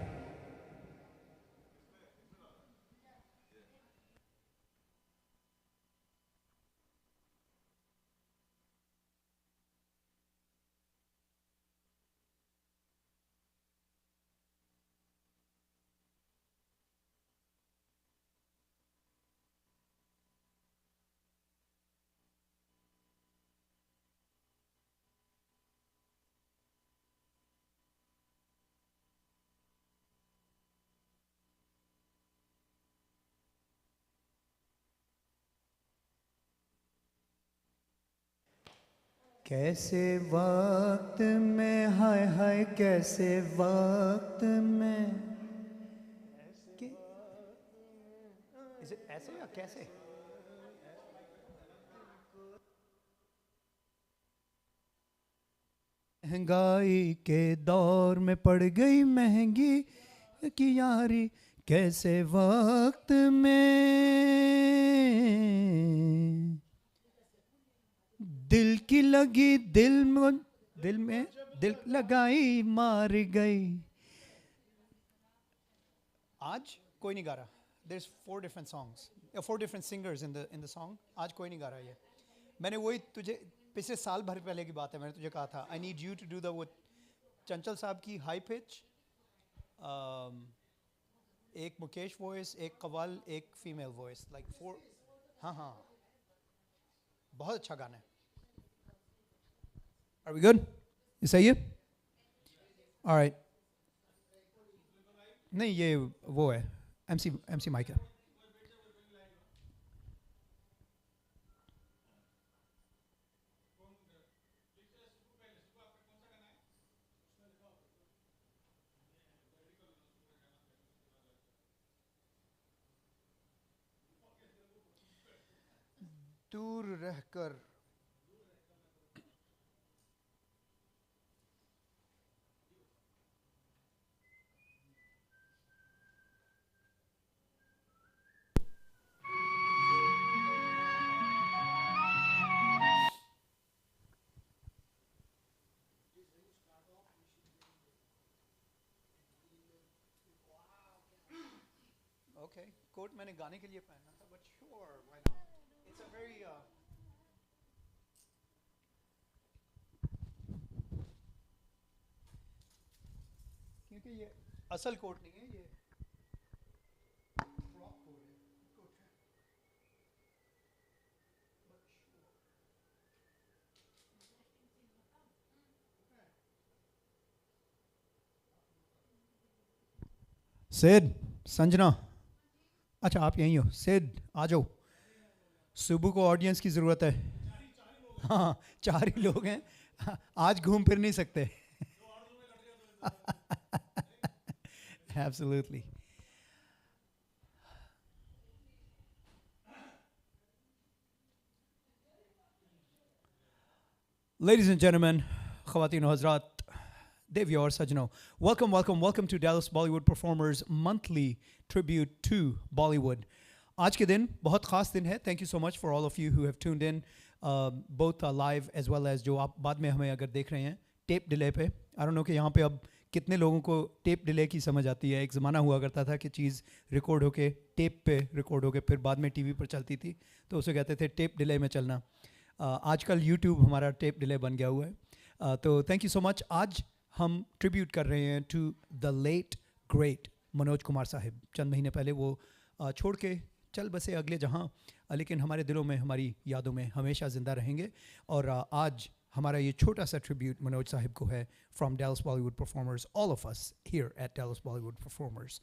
कैसे वक्त में, हाय हाय कैसे वक्त में, ऐसे या कैसे, महंगाई के दौर में पड़ गई महंगी की यारी, कैसे वक्त में दिल की लगी दिल में दिल लगाई मार गई। आज कोई नहीं गा रहा। There's 4 different songs, 4 different singers in the song. आज कोई नहीं गा रहा ये। मैंने वही तुझे पिछले साल भर पहले की बात है, मैंने तुझे कहा था I need you to do the वो चंचल साहब की हाई पिच, एक मुकेश वॉइस, एक कव्वाल, एक फीमेल वॉइस, like 4। हाँ बहुत अच्छा गाना है। Are we good? ये सही है? All right. नहीं ये वो है MC माइक है। दूर रहकर Okay, कोट मैंने गाने के लिए पहना था, but sure, why not? It's a very क्योंकि ये असल कोट नहीं है, ये फ्रॉक कोट है, but sure. सिड, संजना, अच्छा आप यहीं हो। सिड आ जाओ, सुबह को ऑडियंस की ज़रूरत है। हाँ 4 ही लोग हैं, आज घूम फिर नहीं सकते। Absolutely. Ladies and gentlemen, ख़वातीन और हज़रात, देवी और सजनों, welcome to Dallas Bollywood Performers monthly tribute to Bollywood. आज के दिन बहुत ख़ास दिन है. Thank you so much for all of you who have tuned in, both live as well as जो आप बाद में हमें अगर देख रहे हैं टेप डिले पे. I don't know कि यहाँ पे अब कितने लोगों को टेप डिले की समझ आती है. एक ज़माना हुआ करता था कि चीज़ रिकॉर्ड होके टेप पे रिकॉर्ड होके फिर बाद में टीवी पर चलती थी, तो उसे कहते थे टेप डिले में चलना. आजकल YouTube हमारा टेप डिले बन गया हुआ है. तो थैंक यू सो मच. आज हम ट्रिब्यूट कर रहे हैं to the late great Manoj Kumar साहिब। चंद महीने पहले वो छोड़ के चल बसे अगले जहां, लेकिन हमारे दिलों में, हमारी यादों में हमेशा ज़िंदा रहेंगे। और आज हमारा ये छोटा सा ट्रिब्यूट मनोज साहिब को है from Dallas Bollywood performers, all of us here eight Dallas Bollywood performers.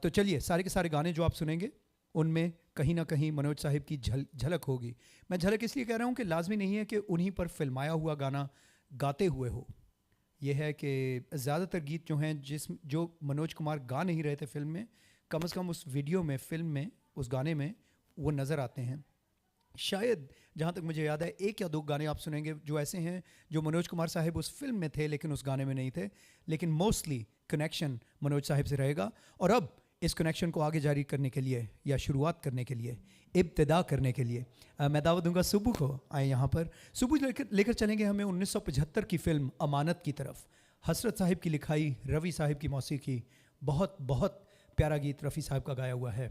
तो चलिए, सारे के सारे गाने जो आप सुनेंगे उनमें कहीं ना कहीं मनोज साहिब की झलक होगी। मैं झलक इसलिए कह रहा हूँ कि लाजमी नहीं है कि उन्हीं पर फिल्माया हुआ गाना गाते हुए हो। ये है कि ज़्यादातर गीत जो हैं जो मनोज कुमार गा नहीं रहे थे फिल्म में, कम से कम उस वीडियो में, फिल्म में, उस गाने में वो नज़र आते हैं। शायद जहाँ तक मुझे याद है 1 या 2 गाने आप सुनेंगे जो ऐसे हैं जो मनोज कुमार साहिब उस फिल्म में थे लेकिन उस गाने में नहीं थे, लेकिन मोस्टली कनेक्शन मनोज साहिब से रहेगा। और अब इस कनेक्शन को आगे जारी करने के लिए या शुरुआत करने के लिए, इब्तिदा करने के लिए मैं दावत दूंगा सुबू को आए यहाँ पर। सुबू लेकर चलेंगे हमें 1975 की फिल्म अमानत की तरफ। हसरत साहिब की लिखाई, रफ़ी साहिब की मौसीकी, बहुत बहुत प्यारा गीत रफ़ी साहिब का गाया हुआ है,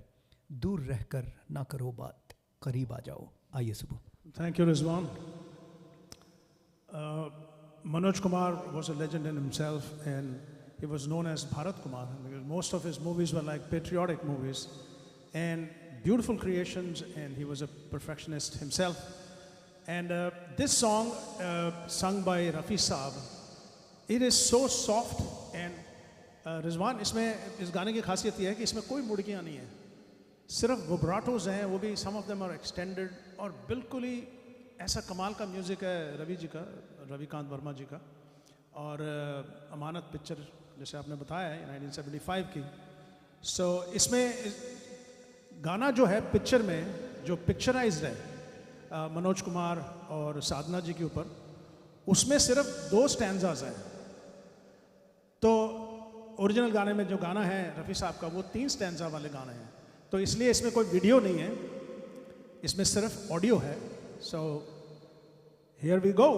दूर रहकर ना करो बात, करीब आ जाओ। आइए सुबह। Thank you, Rizwan. Manoj Kumar was a legend in himself, and he was known as Bharat Kumar because most of his movies were like patriotic movies and beautiful creations, and he was a perfectionist himself. And this song, sung by Rafi Saab, it is so soft. And Rizwan, इसमें इस गाने की खासियत यह है कि इसमें कोई मुड़कियाँ नहीं है, सिर्फ विब्राटोज हैं, वो भी सम ऑफ देम आर एक्सटेंडेड, और बिल्कुल ही ऐसा कमाल का म्यूज़िक है रवि जी का, रविकांत वर्मा जी का। और अमानत पिक्चर जैसे आपने बताया है 1975 की। सो इसमें गाना जो है पिक्चर में जो पिक्चराइज्ड है मनोज कुमार और साधना जी के ऊपर, उसमें सिर्फ 2 स्टैंजाज हैं। तो ओरिजिनल गाने में जो गाना है रफ़ी साहब का, वो 3 स्टैंजा वाले गाने हैं। तो इसलिए इसमें कोई वीडियो नहीं है, इसमें सिर्फ ऑडियो है। So here we go.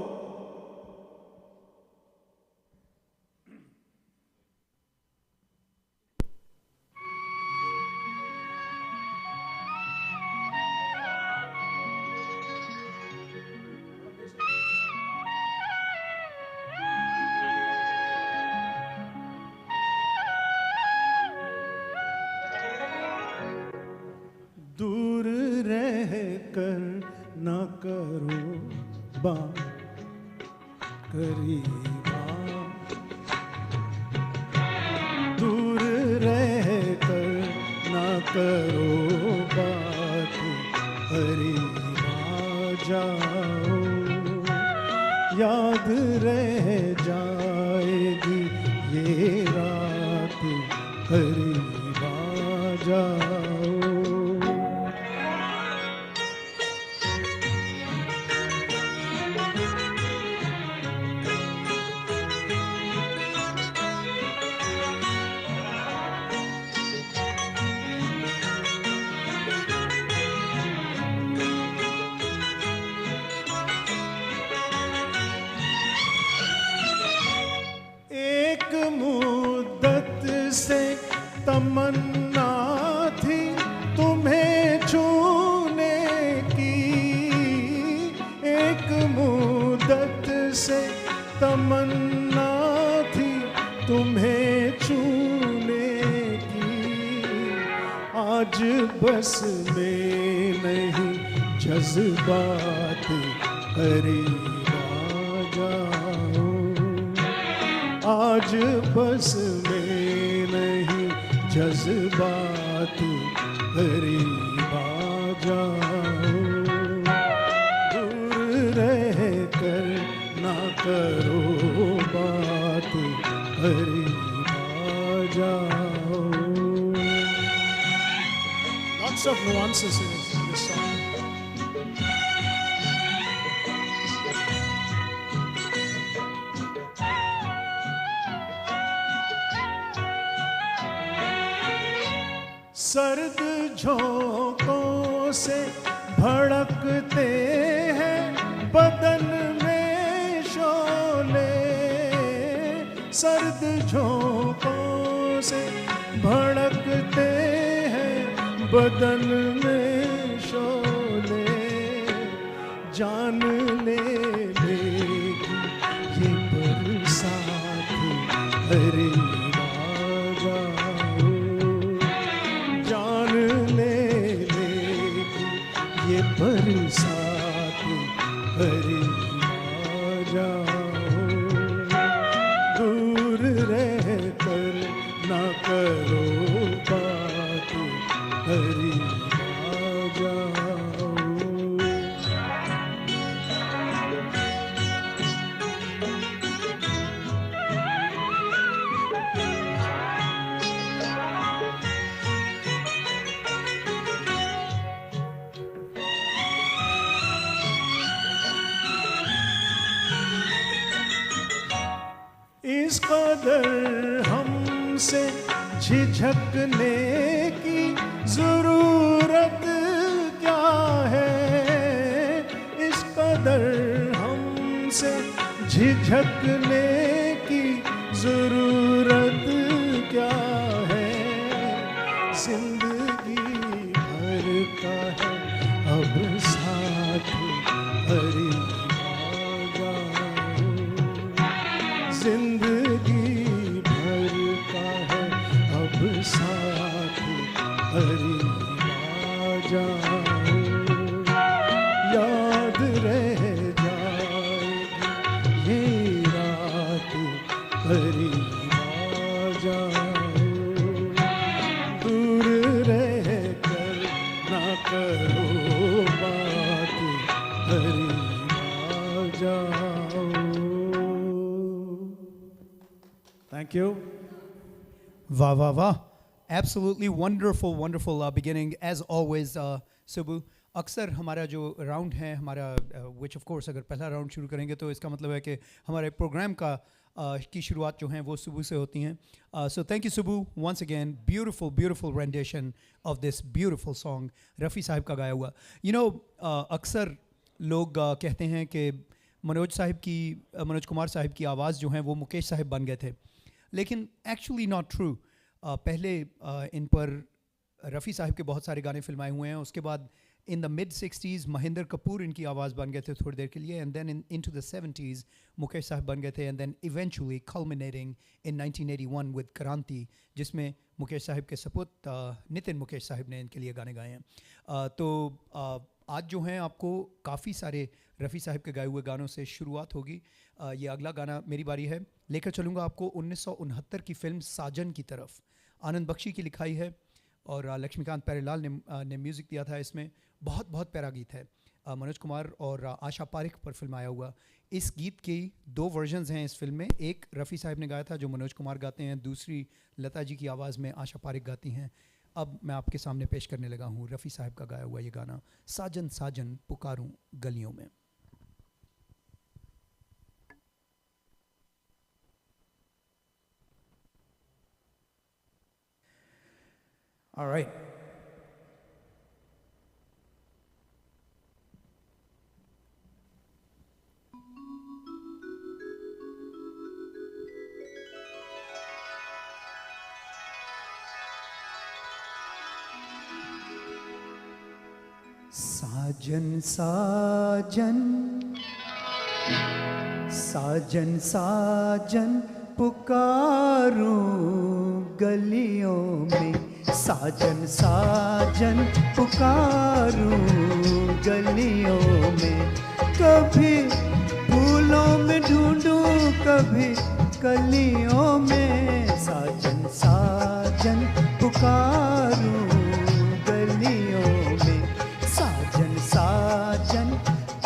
दूर रह कर न करो बात, करीब आ। दूर रह कर न करो बात, करीब आ जाओ। याद रह जाएगी ये रात, करीब आ जाओ। मुद्दत से तमन्ना थी तुम्हें छूने की, एक मुद्दत से तमन्ना थी तुम्हें छूने की। आज बस में नहीं जज्बात, करीब आ जाओ। आज बस में नहीं जज्बात, करीब आ जाओ। दूर रह कर ना करो बात, करीब आ जाओ। Lots of nuances in this song. सर्द झोंकों से भड़कते हैं बदन में शोले, सर्द झोंकों से भड़कते हैं बदन में शोले। जान ले लेगी ये बरसात, बरसात करीब आ जाओ, दूर रहकर ना करो बात, करीब आ जाओ। इस कदर हमसे झिझकने की जरूरत क्या है, इस कदर हमसे झिझकने की जरूरत क्या है, जिंदगी भर का है अब साथ, करीब आ जाओ, जिंदगी भर का है अब साथ, करीब आ जाओ, याद रह जाएगी ये रात, करीब आ जाओ, दूर रह कर ना करो बात, करीब आ जाओ। Thank you. वाह वाह वाह, absolutely wonderful wonderful beginning as always Subu. अक्सर हमारा जो राउंड है हमारा विच ऑफ कोर्स अगर पहला राउंड शुरू करेंगे तो इसका मतलब है कि हमारे प्रोग्राम का की शुरुआत जो हैं वो सुबह से होती हैं। So thank you Subu once again, beautiful beautiful rendition of this beautiful song Rafi साहब का गाया हुआ। यू नो अक्सर लोग कहते हैं कि मनोज कुमार साहिब की आवाज़ जो है वो मुकेश साहिब बन गए थे, लेकिन एक्चुअली नॉट ट्रू। पहले इन पर रफ़ी साहिब के बहुत सारे गाने फिल्माए हुए हैं, उसके बाद in the mid 60s Mahendra Kapoor इनकी आवाज़ बन गए थे थोड़ी देर के लिए, and then into the 70s Mukesh साहब बन गए थे, and then eventually culminating in 1981 with Kranti, जिसमें मुकेश साहब के सपूत नितिन मुकेश साहब ने इनके लिए गाने गाए हैं। तो आज जो हैं आपको काफ़ी सारे रफ़ी साहब के गाए हुए गानों से शुरुआत होगी। ये अगला गाना मेरी बारी है, लेकर चलूँगा आपको 1969 की फिल्म साजन की तरफ। आनंद बख्शी की लिखाई है और लक्ष्मीकांत प्यारेलाल ने म्यूज़िक दिया था। इसमें बहुत बहुत प्यारा गीत है, मनोज कुमार और आशा पारिक पर फिल्म आया हुआ। इस गीत की 2 वर्जन्स हैं इस फिल्म में, एक रफ़ी साहब ने गाया था जो मनोज कुमार गाते हैं, दूसरी लता जी की आवाज़ में आशा पारिक गाती हैं। अब मैं आपके सामने पेश करने लगा हूँ रफ़ी साहब का गाया हुआ ये गाना, साजन साजन पुकारूं गलियों में। All right. साजन साजन साजन साजन पुकारूं गलियों में, साजन साजन पुकारूं गलियों में, कभी फूलों में ढूंढूं कभी कलियों में, साजन साजन पुकारूं गलियों में, साजन साजन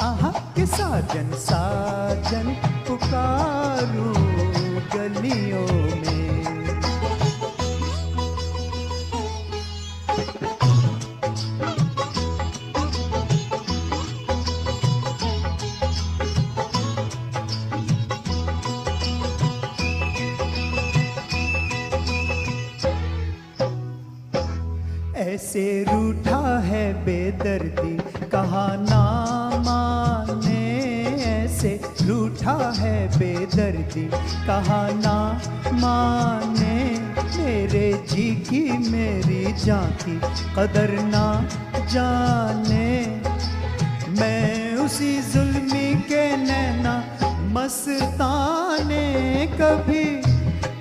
आहा के साजन साजन पुकारूं गलियों में। ऐसे रूठा है बेदर्दी कहा ना माने, ऐसे रूठा है बेदर्दी कहा ना माने, मेरे जी की मेरी जान की कदर ना जाने, मैं उसी जुल्मी के नैना मस्ताने, कभी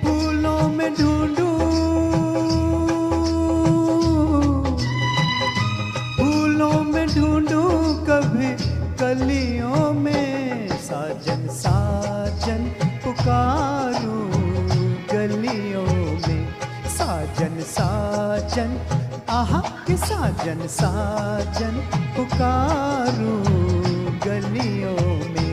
फूलों में ढूंढूं आहा के साजन साजन पुकारूं गलियों में।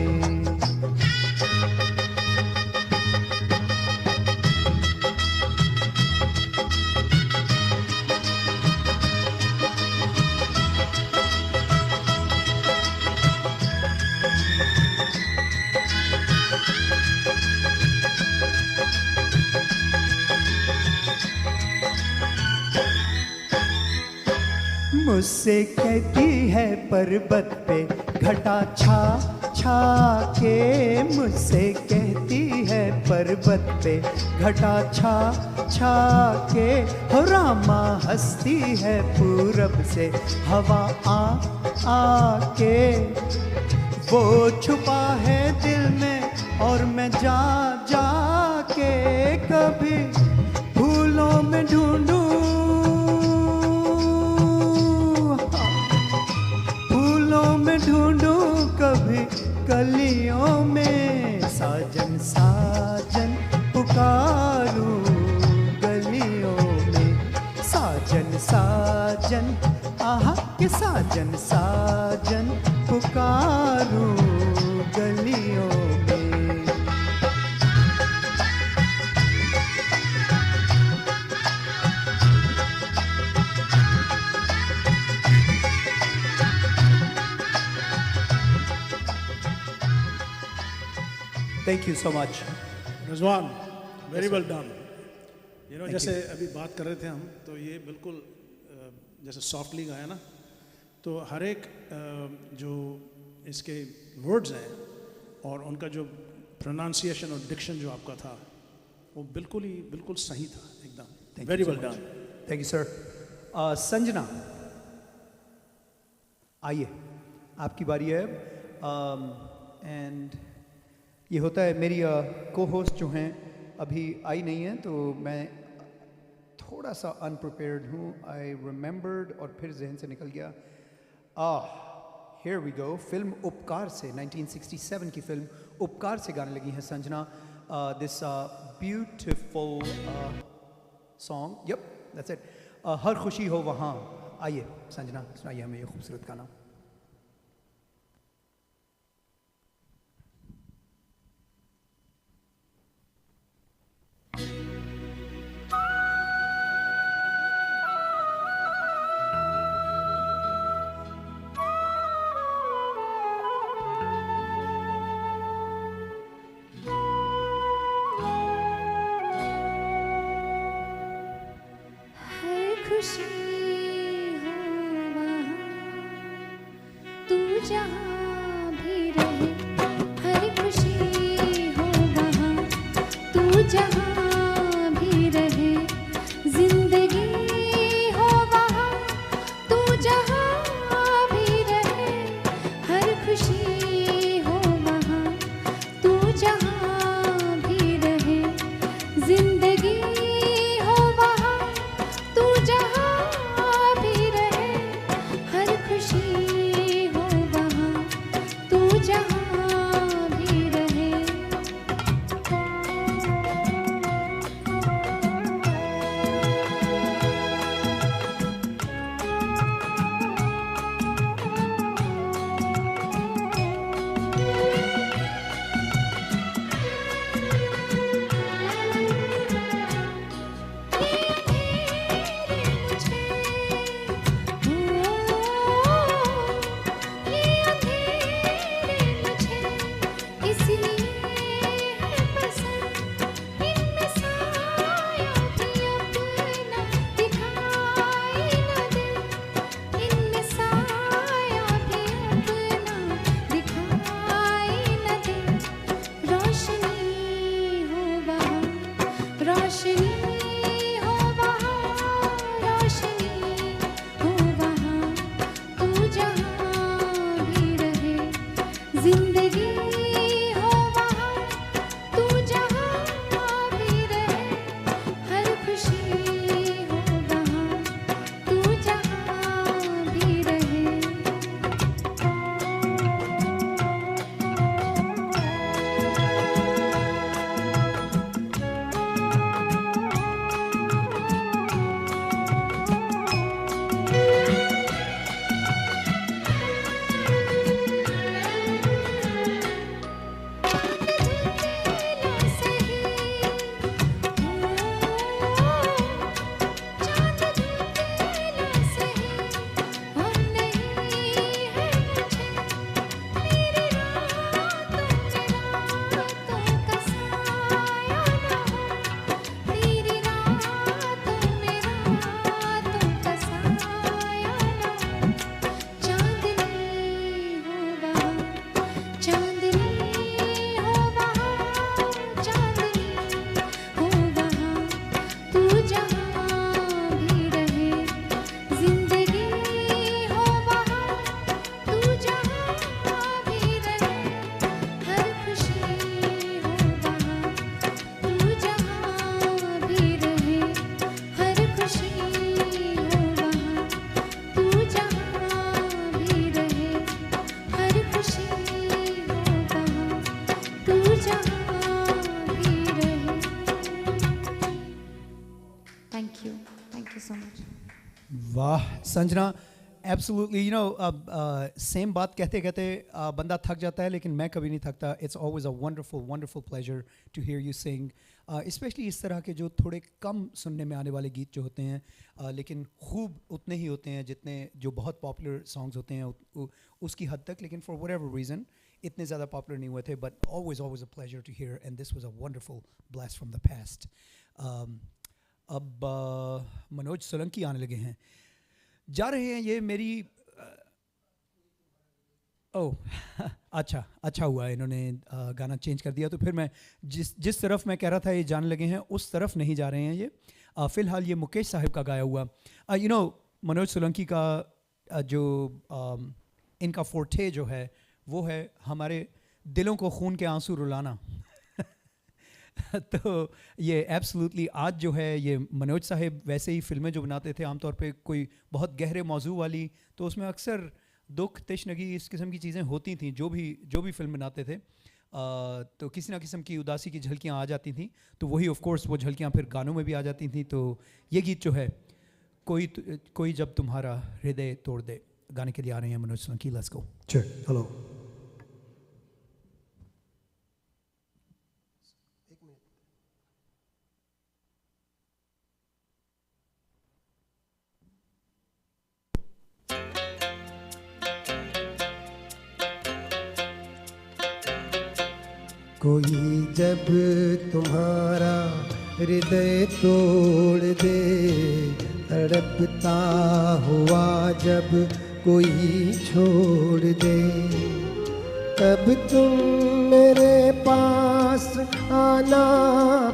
मुझसे कहती है पर्वत पे घटा छा छा के, मुझसे कहती है पर्वत पे घटा छा छा के, हो रामा हंसती है पूरब से हवा आ के। वो छुपा है दिल में और मैं जा जा के कभी फूलों में ढूंढूं, ढूंढूं कभी कलियों में। साजन साजन पुकारूं गलियों में, साजन साजन आहा के साजन साजन पुकारूं गलियों में। Thank you so much. Rizwan, very well done. जैसे अभी बात कर रहे थे हम, तो ये बिल्कुल जैसे सॉफ्टली गाया ना, तो हर एक जो इसके वर्ड्स हैं और उनका जो प्रोनाउंसिएशन और डिक्शन जो आपका था, वो बिल्कुल सही था एकदम। Very well done. Thank you sir. Sanjana, आइए आपकी बारी है। एंड ये होता है, मेरी को होस्ट जो हैं अभी आई नहीं है, तो मैं थोड़ा सा अनप्रिपेयर्ड हूँ। आई रिमेंबर्ड और फिर जहन से निकल गया। Here we go. फिल्म उपकार से, 1967 की फिल्म उपकार से गाने लगी हैं Sanjana this beautiful song. Yup, that's it. हर खुशी हो वहाँ। आइए संजना, सुनाइए हमें ये खूबसूरत गाना। जहाँ भी रहे, हर खुशी हो वहाँ तू जहाँ भी रहे, जिंदगी हो वहाँ तू जहाँ भी रहे, हर खुशी हो वहाँ तू जहाँ भी रहे, जिंदगी हो वहाँ तू जहाँ भी रहे, हर खुशी हो वहाँ Sanjana, absolutely, you know, same बात कहते कहते बंदा थक जाता है, लेकिन मैं कभी नहीं थकता. It's always a wonderful wonderful pleasure to hear you sing, specially इस तरह के जो थोड़े कम सुनने में आने वाले गीत जो होते हैं, लेकिन खूब उतने ही होते हैं जितने जो बहुत पॉपुलर सॉन्ग्स होते हैं उसकी हद तक, लेकिन फॉर व्हाटएवर रीज़न इतने ज़्यादा पॉपुलर नहीं हुए थे. But always always a pleasure to hear, and this was a wonderful blast from the past. अब मनोज सोलंकी आने लगे हैं, जा रहे हैं. ये मेरी ओह अच्छा हुआ इन्होंने गाना चेंज कर दिया, तो फिर मैं जिस तरफ मैं कह रहा था ये जाने लगे हैं उस तरफ नहीं जा रहे हैं. ये फ़िलहाल ये मुकेश साहब का गाया हुआ, यू नो, मनोज सोलंकी का जो इनका फोर्टे जो है वो है हमारे दिलों को खून के आंसू रुलाना. तो ये एब्सोल्युटली आज जो है ये मनोज साहब वैसे ही फिल्में जो बनाते थे आमतौर पे कोई बहुत गहरे मौजू वाली, तो उसमें अक्सर दुख तशनगी इस किस्म की चीज़ें होती थी. जो भी फिल्म बनाते थे तो किसी ना किस्म की उदासी की झलकियाँ आ जाती थी, तो वही ऑफ कोर्स वो झलकियाँ फिर गानों में भी आ जाती थी. तो ये गीत जो है कोई जब तुम्हारा हृदय तोड़ दे, गाने के लिए आ रहे हैं Manoj Solanki. Let's go. Hello. कोई जब तुम्हारा हृदय तोड़ दे, तड़पता हुआ जब कोई छोड़ दे, तब तुम मेरे पास आना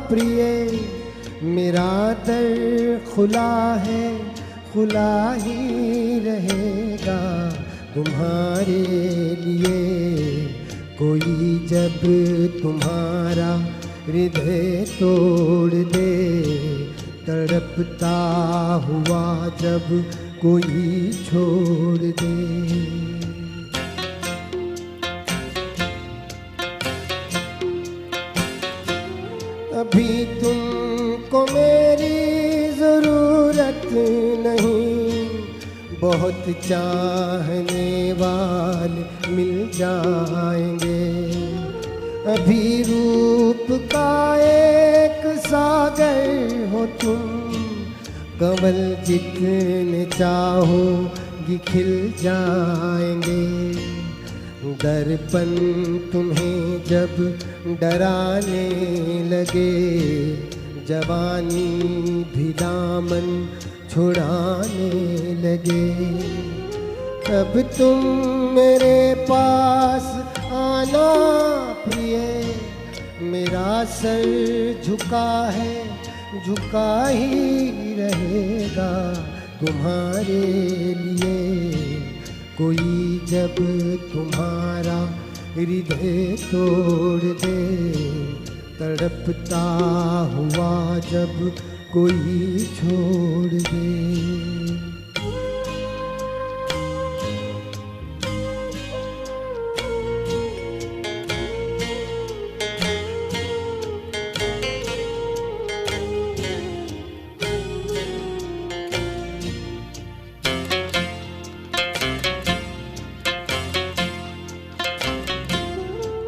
प्रिय. मेरा दर खुला है, खुला ही रहेगा तुम्हारे लिए. कोई जब तुम्हारा हृदय तोड़ दे, तड़पता हुआ जब कोई छोड़ दे. अभी तुमको मेरी ज़रूरत नहीं, बहुत चाहने वाले मिल जाएंगे. अभी रूप का एक सागर हो तुम, कमल जितने चाहोगी खिल जाएंगे. दर्पण तुम्हें जब डराने लगे, जवानी भी दामन छुड़ाने लगे, तब तुम मेरे पास आना प्रिय. मेरा सर झुका है, झुका ही रहेगा तुम्हारे लिए. कोई जब तुम्हारा हृदय तोड़ दे, तड़पता हुआ जब कोई छोड़ दे.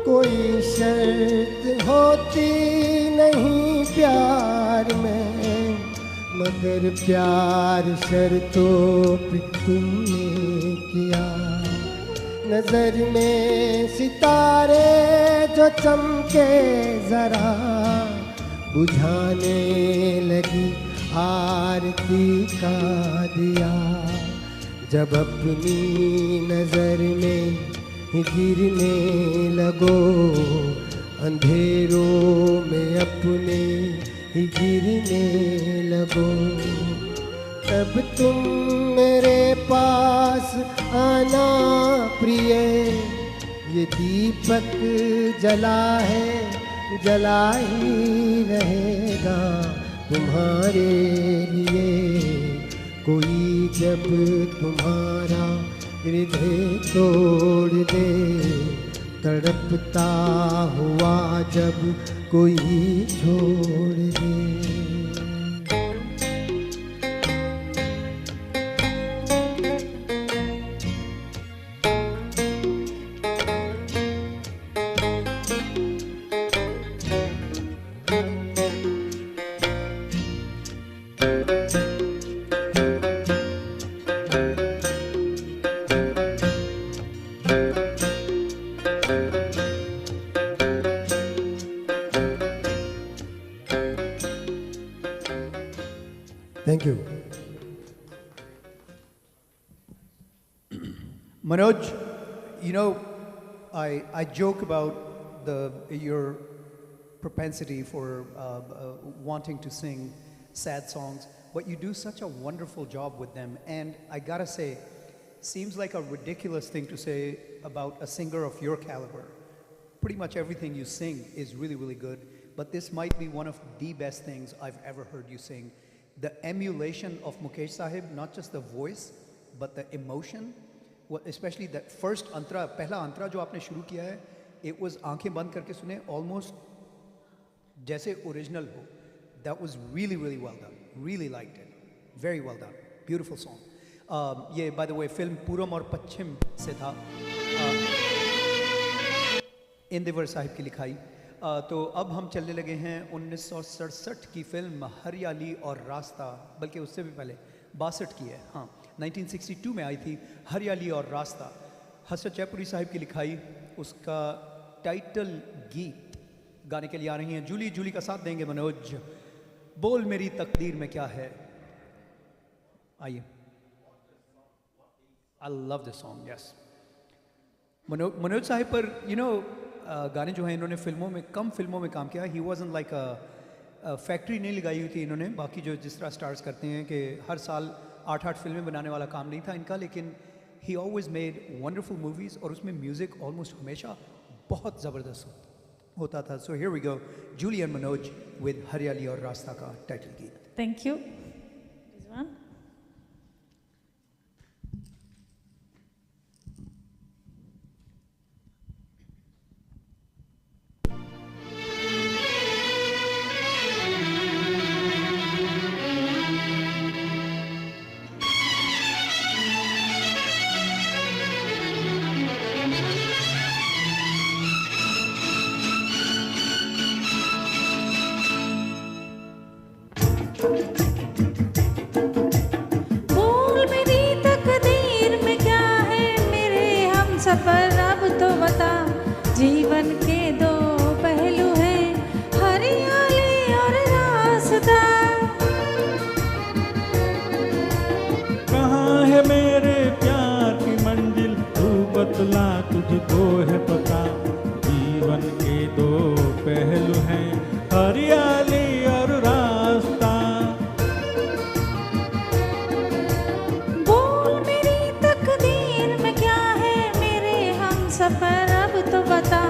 कोई शर्त होती नहीं प्यार में, मगर प्यार शर्तों पे तुमने किया. नजर में सितारे जो चमके जरा, बुझाने लगी आरती का दिया. जब अपनी नजर में गिरने लगो, अंधेरों में अपने ही गिरने लगो, तब तुम मेरे पास आना प्रिय. ये दीपक जला है, जला ही रहेगा तुम्हारे लिए. कोई जब तुम्हारा हृदय तोड़ दे, तड़पता हुआ जब कोई छोड़ दे. Manoj, you know, I joke about your propensity for wanting to sing sad songs, but you do such a wonderful job with them. And I gotta say, seems like a ridiculous thing to say about a singer of your caliber. Pretty much everything you sing is really, really good, but this might be one of the best things I've ever heard you sing. The emulation of Mukesh Sahib, not just the voice, but the emotion, especially that first antara, पहला antara जो आपने शुरू किया है, it was आंखें बंद करके सुने, almost जैसे original हो. That was really, really well done. Really liked it. Very well done. Beautiful song. ये by the way फिल्म पूरम और पश्चिम से था. इंदिवर साहिब की लिखाई. तो अब हम चलने लगे हैं 1967 की फिल्म हरियाली और रास्ता, बल्कि उससे भी पहले 62 की है. हाँ, 1962 में आई थी हरियाली और रास्ता. हसरत जयपुरी साहिब की लिखाई. उसका टाइटल गीत गाने के लिए आ रही हैं जूली. जूली का साथ देंगे मनोज. बोल मेरी तकदीर में क्या है. आइए. I love this song, yes. Manoj Sahib पर गाने जो हैं, इन्होंने कम फिल्मों में काम किया. ही wasn't like a फैक्ट्री नहीं लगाई हुई थी इन्होंने. बाकी जो जिस तरह स्टार्स करते हैं कि हर साल 8-8 फिल्में बनाने वाला काम नहीं था इनका, लेकिन he always made wonderful movies और उसमें म्यूज़िक ऑलमोस्ट हमेशा बहुत ज़बरदस्त होता था. So here we go, Julie and Manoj with हरियाली और रास्ता का टाइटल गीत. Thank you. This one. बोल मेरी तकदीर में क्या है मेरे हम सफर, अब तो बता. जीवन के दो पहलू हैं, हरियाली और रास्ता. कहाँ है मेरे प्यार की मंजिल, तू बतला तुझको है पता. जीवन के दो पहलू हैं, हरियाली और रास्ता. बोल मेरी तकदीर में क्या है मेरे हम सफर, अब तो बता.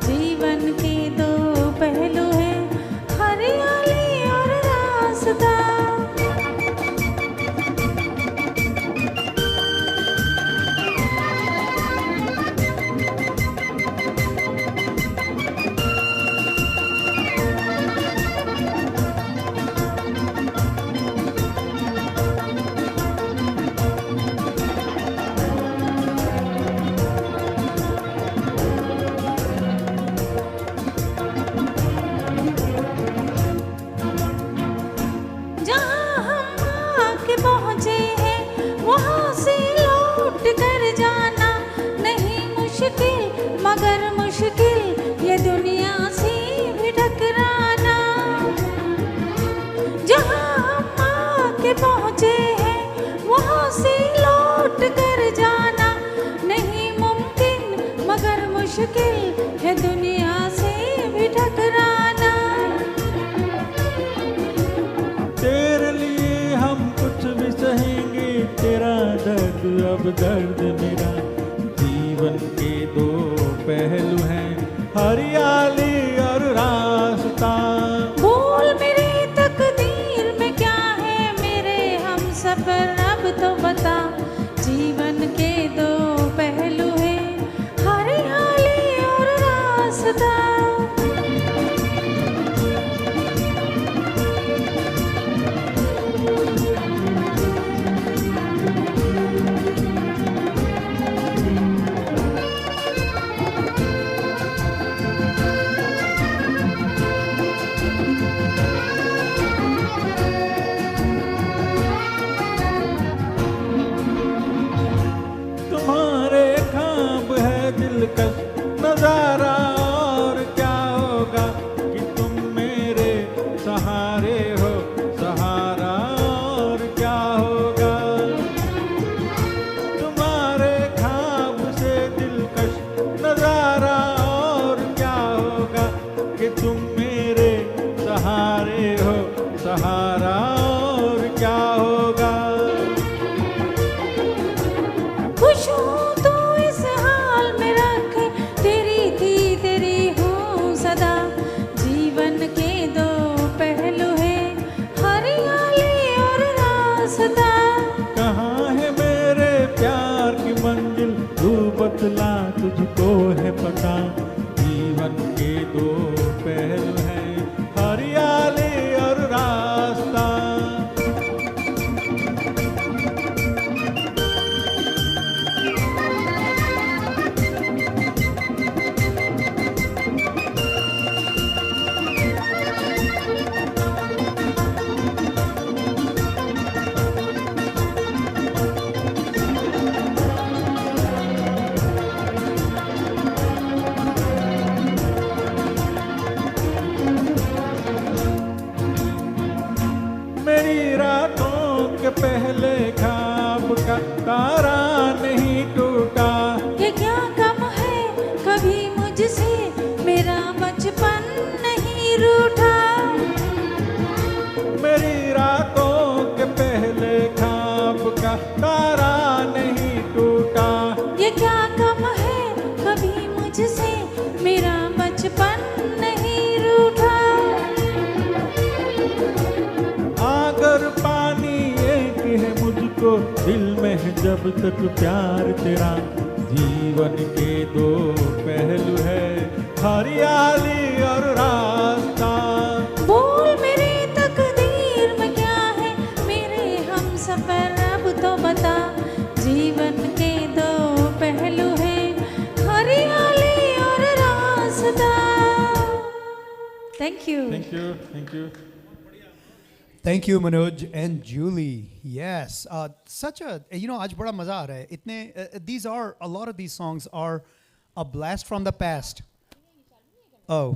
जीवन के दो पहलू हैं, हरियाली और रास्ता. जहाँ हम आके पहुँचे हैं वहाँ से लौट कर जाना नहीं मुश्किल, मगर मुश्किल ये दुनिया से भी टकराना. जहाँ हम आके पहुँचे हैं वहाँ से लौट कर जाना नहीं मुमकिन, मगर मुश्किल है दुनिया से भी टकराना. तेरे लिए हम कुछ भी सहेंगे, तेरा दर्द अब दर्द मेरा. जीवन के दो पहलू हैं, हरियाली और रास्ता. बोल मेरी तकदीर में क्या है मेरे हम सफर, अब तो बता. जीवन के दो पहलू हैं, हरियाली और रास्ता. बतला तुझको है पता, जीवन के दो पहलू हैं, हरियाली और रास्ता। मेरी रातों के पहले ख्वाब का तारा नहीं टूटा, ये क्या कम है कभी मुझसे मेरा बचपन नहीं रूठा। मेरी रातों के पहले ख्वाब का तारा नहीं टूटा, ये क्या कम है कभी मुझसे मेरा बचपन नहीं रूठा। अगर पानी एक है मुझको दिल में है जब तक प्यार तेरा, जीवन के दो पहलू है, हरियाली और रास्ता। बोल मेरे तकदीर में क्या है, मेरे हम सफर अब तो बता, जीवन के दो पहलू है, हरियाली और रास्ता। Thank you. Thank you, thank you. Thank you, Manoj and Julie. Yes, such a, you know, आज बड़ा मज़ा आ रहा है. इतने, these are, a lot of these songs are a blast from the past. Oh.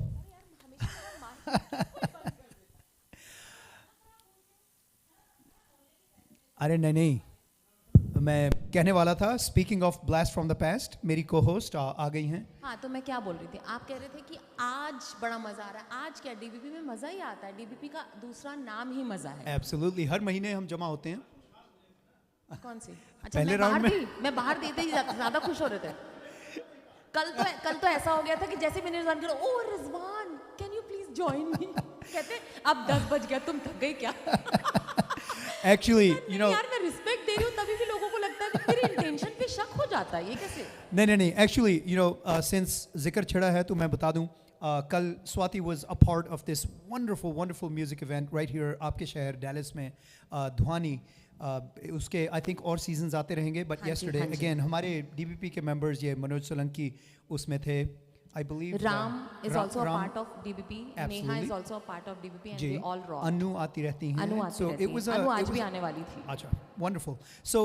अरे नहीं, मैं कहने वाला था, speaking of blast from the past, मेरी को होस्ट आ गई हैं। हाँ, तो मैं क्या बोल रही थी, आप कह रहे थे कि आज बड़ा मजा आ रहा है। आज क्या, डीबीपी में मजा ही आता है, डीबीपी का दूसरा नाम ही मजा है। एब्सोल्युटली, हर महीने हम जमा होते हैं। कौन सी? अच्छा, पहले राउंड में मैं बाहर देते ही ज्यादा खुश हो रहे थे। कल तो ऐसा हो गया था कि जैसे मैंने रिजवान कहा, oh Rizwan can you please join me, कहते अब 10 बज गया, तुम थक गई क्या? एक्चुअली यू नो, यार मैं रिस्पेक्ट दे रही हूँ, तभी भी लोगों को लगता है कि मेरी इंटेंशन पे शक हो जाता है, ये कैसे? नहीं, एक्चुअली यू नो, सिंस जिक्र छिड़ा है तो मैं बता दूं, कल Swati was a part of this wonderful music event right here आपके शहर डैलस में, ध्वनि। उसके आई थिंक और सीजन्स आते रहेंगे, बट यस्टरडे अगेन हमारे डीबीपी के मेंबर्स, ये मनोज सोलंकी उसमें थे, I believe Ram is also a part of DBP. Neha is also a part of DBP, and they all rock. अनु आती रहती हैं। अनु आती रहती हैं। अनु आज भी आने वाली थी। अच्छा, wonderful. So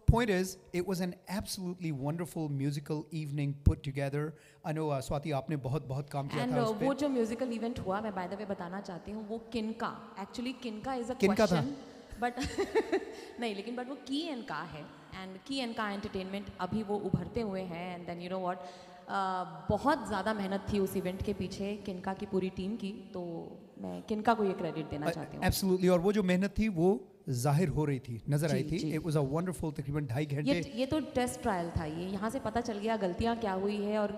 point is, it was an absolutely wonderful musical evening put together. I know Swati आपने बहुत काम किया था उस पे। वो जो म्यूजिकल इवेंट हुआ, मैं बाय द वे बताना चाहती हूँ, वो किनका, एक्चुअली किनका इज अ किनका था? क्वेश्चन, बट नहीं, लेकिन बट वो की एंड का है, एंड की एंड का एंटरटेनमेंट अभी वो उभरते हुए हैं, and then you know what, बहुत ज़्यादा मेहनत थी उस इवेंट के पीछे किनका की पूरी टीम की, तो मैं किनका को ये क्रेडिट देना चाहती हूँ। एब्सोल्युटली, और वो जो मेहनत थी वो जाहिर हो रही थी, नजर आई थी। इट वाज अ वंडरफुल, तकरीबन 2.5 घंटे। ये तो टेस्ट ट्रायल था, ये यहाँ से पता चल गया गलतियाँ क्या हुई है और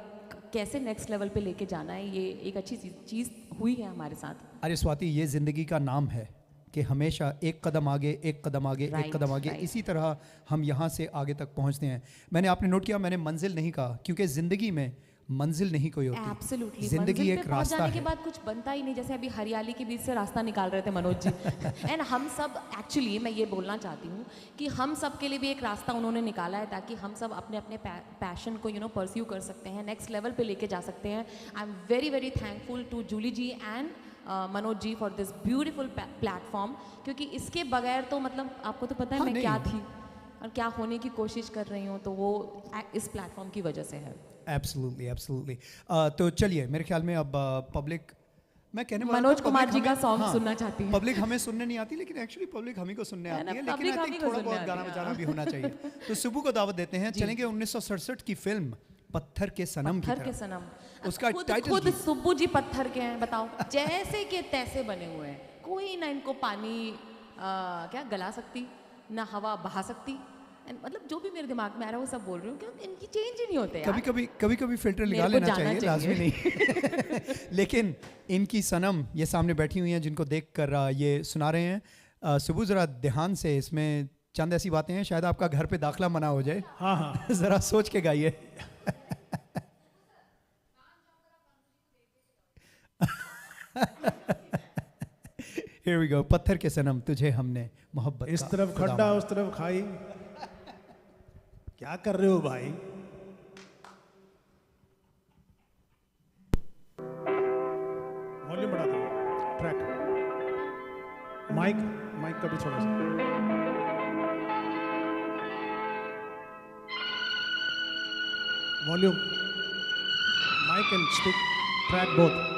कैसे नेक्स्ट लेवल पे लेके जाना है। ये एक अच्छी चीज़ हुई है हमारे साथ। अरे स्वाति, ये जिंदगी का नाम है कि हमेशा एक कदम आगे, एक कदम आगे, एक कदम आगे, इसी तरह हम यहाँ से आगे तक पहुँचते हैं। मैंने आपने नोट किया, मैंने मंजिल नहीं कहा, क्योंकि ज़िंदगी में मंजिल नहीं कोई होती। Absolutely. जिंदगी एक रास्ता जाने है। के बाद कुछ बनता ही नहीं, जैसे अभी हरियाली के बीच से रास्ता निकाल रहे थे मनोज जी। एंड हम सब एक्चुअली, मैं ये बोलना चाहती हूँ कि हम सब के लिए भी एक रास्ता उन्होंने निकाला है, ताकि हम सब अपने अपने पैशन को परस्यू कर सकते हैं, नेक्स्ट लेवल पे लेके जा सकते हैं। I am very thankful to Julie ji and Manoj ji for this beautiful platform, क्योंकि इसके बगैर तो मतलब आपको तो पता है मैं क्या थी और क्या होने की कोशिश कर रही हूँ, तो वो इस प्लेटफॉर्म की वजह से है। एब्सोल्युटली। तो चलिए, मेरे ख्याल में अब पब्लिक, मैं कहने वाला मनोज कुमार जी का सॉन्ग सुनना चाहती है। पब्लिक हमें सुनने नहीं आती, लेकिन एक्चुअली पब्लिक हम ही को सुनने आती है, लेकिन आई थिंक थोड़ा बहुत गाना बजाना भी होना चाहिए। तो सुबह को दावत देते हैं, चलेंगे 1967 की फिल्म पत्थर के सनम की तरफ। उसका टाइटल खुद सुब्बू जी पत्थर के हैं, बताओ, जैसे के तैसे बने हुए हैं, कोई ना इनको पानी क्या गला सकती, ना हवा बहा सकती, मतलब जो भी मेरे दिमाग में आ रहा है वो सब बोल रही हूँ, क्योंकि इनकी चेंज ही नहीं होते यार। कभी फिल्टर लगा लेना चाहिए, लाजमी नहीं। लेकिन इनकी सनम ये सामने बैठी हुई हैं, जिनको देख कर ये सुना रहे हैं। सुबह ज़रा ध्यान से इसमें चंद ऐसी बातें हैं, शायद आपका घर पे दाखला मना हो जाए। हाँ हाँ जरा सोच के गाइए। Here we go. पत्थर के सनम तुझे हमने मोहब्बत इस का तरफ खुदा खड्डा माना। उस तरफ खाई। क्या कर रहे हो भाई? वॉल्यूम बढ़ा दो। ट्रैक माइक का भी थोड़ा सा volume, mike and speak track both.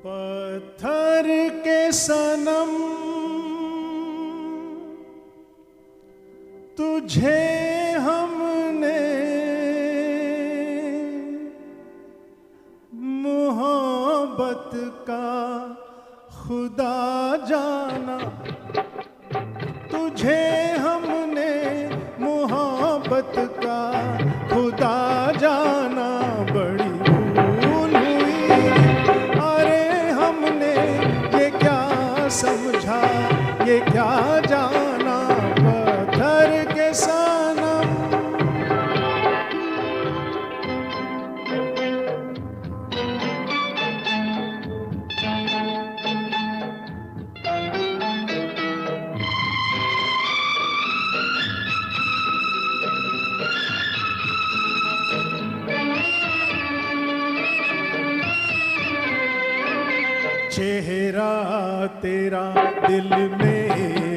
Patthar Ke सनम तुझे हमने मोहब्बत का खुदा जाना, तुझे हमने मोहब्बत का खुदा जाना। बड़ी भूल हुई, अरे हमने ये क्या समझा, ये क्या जाना। पत्थर के सनम चेहरा तेरा दिल में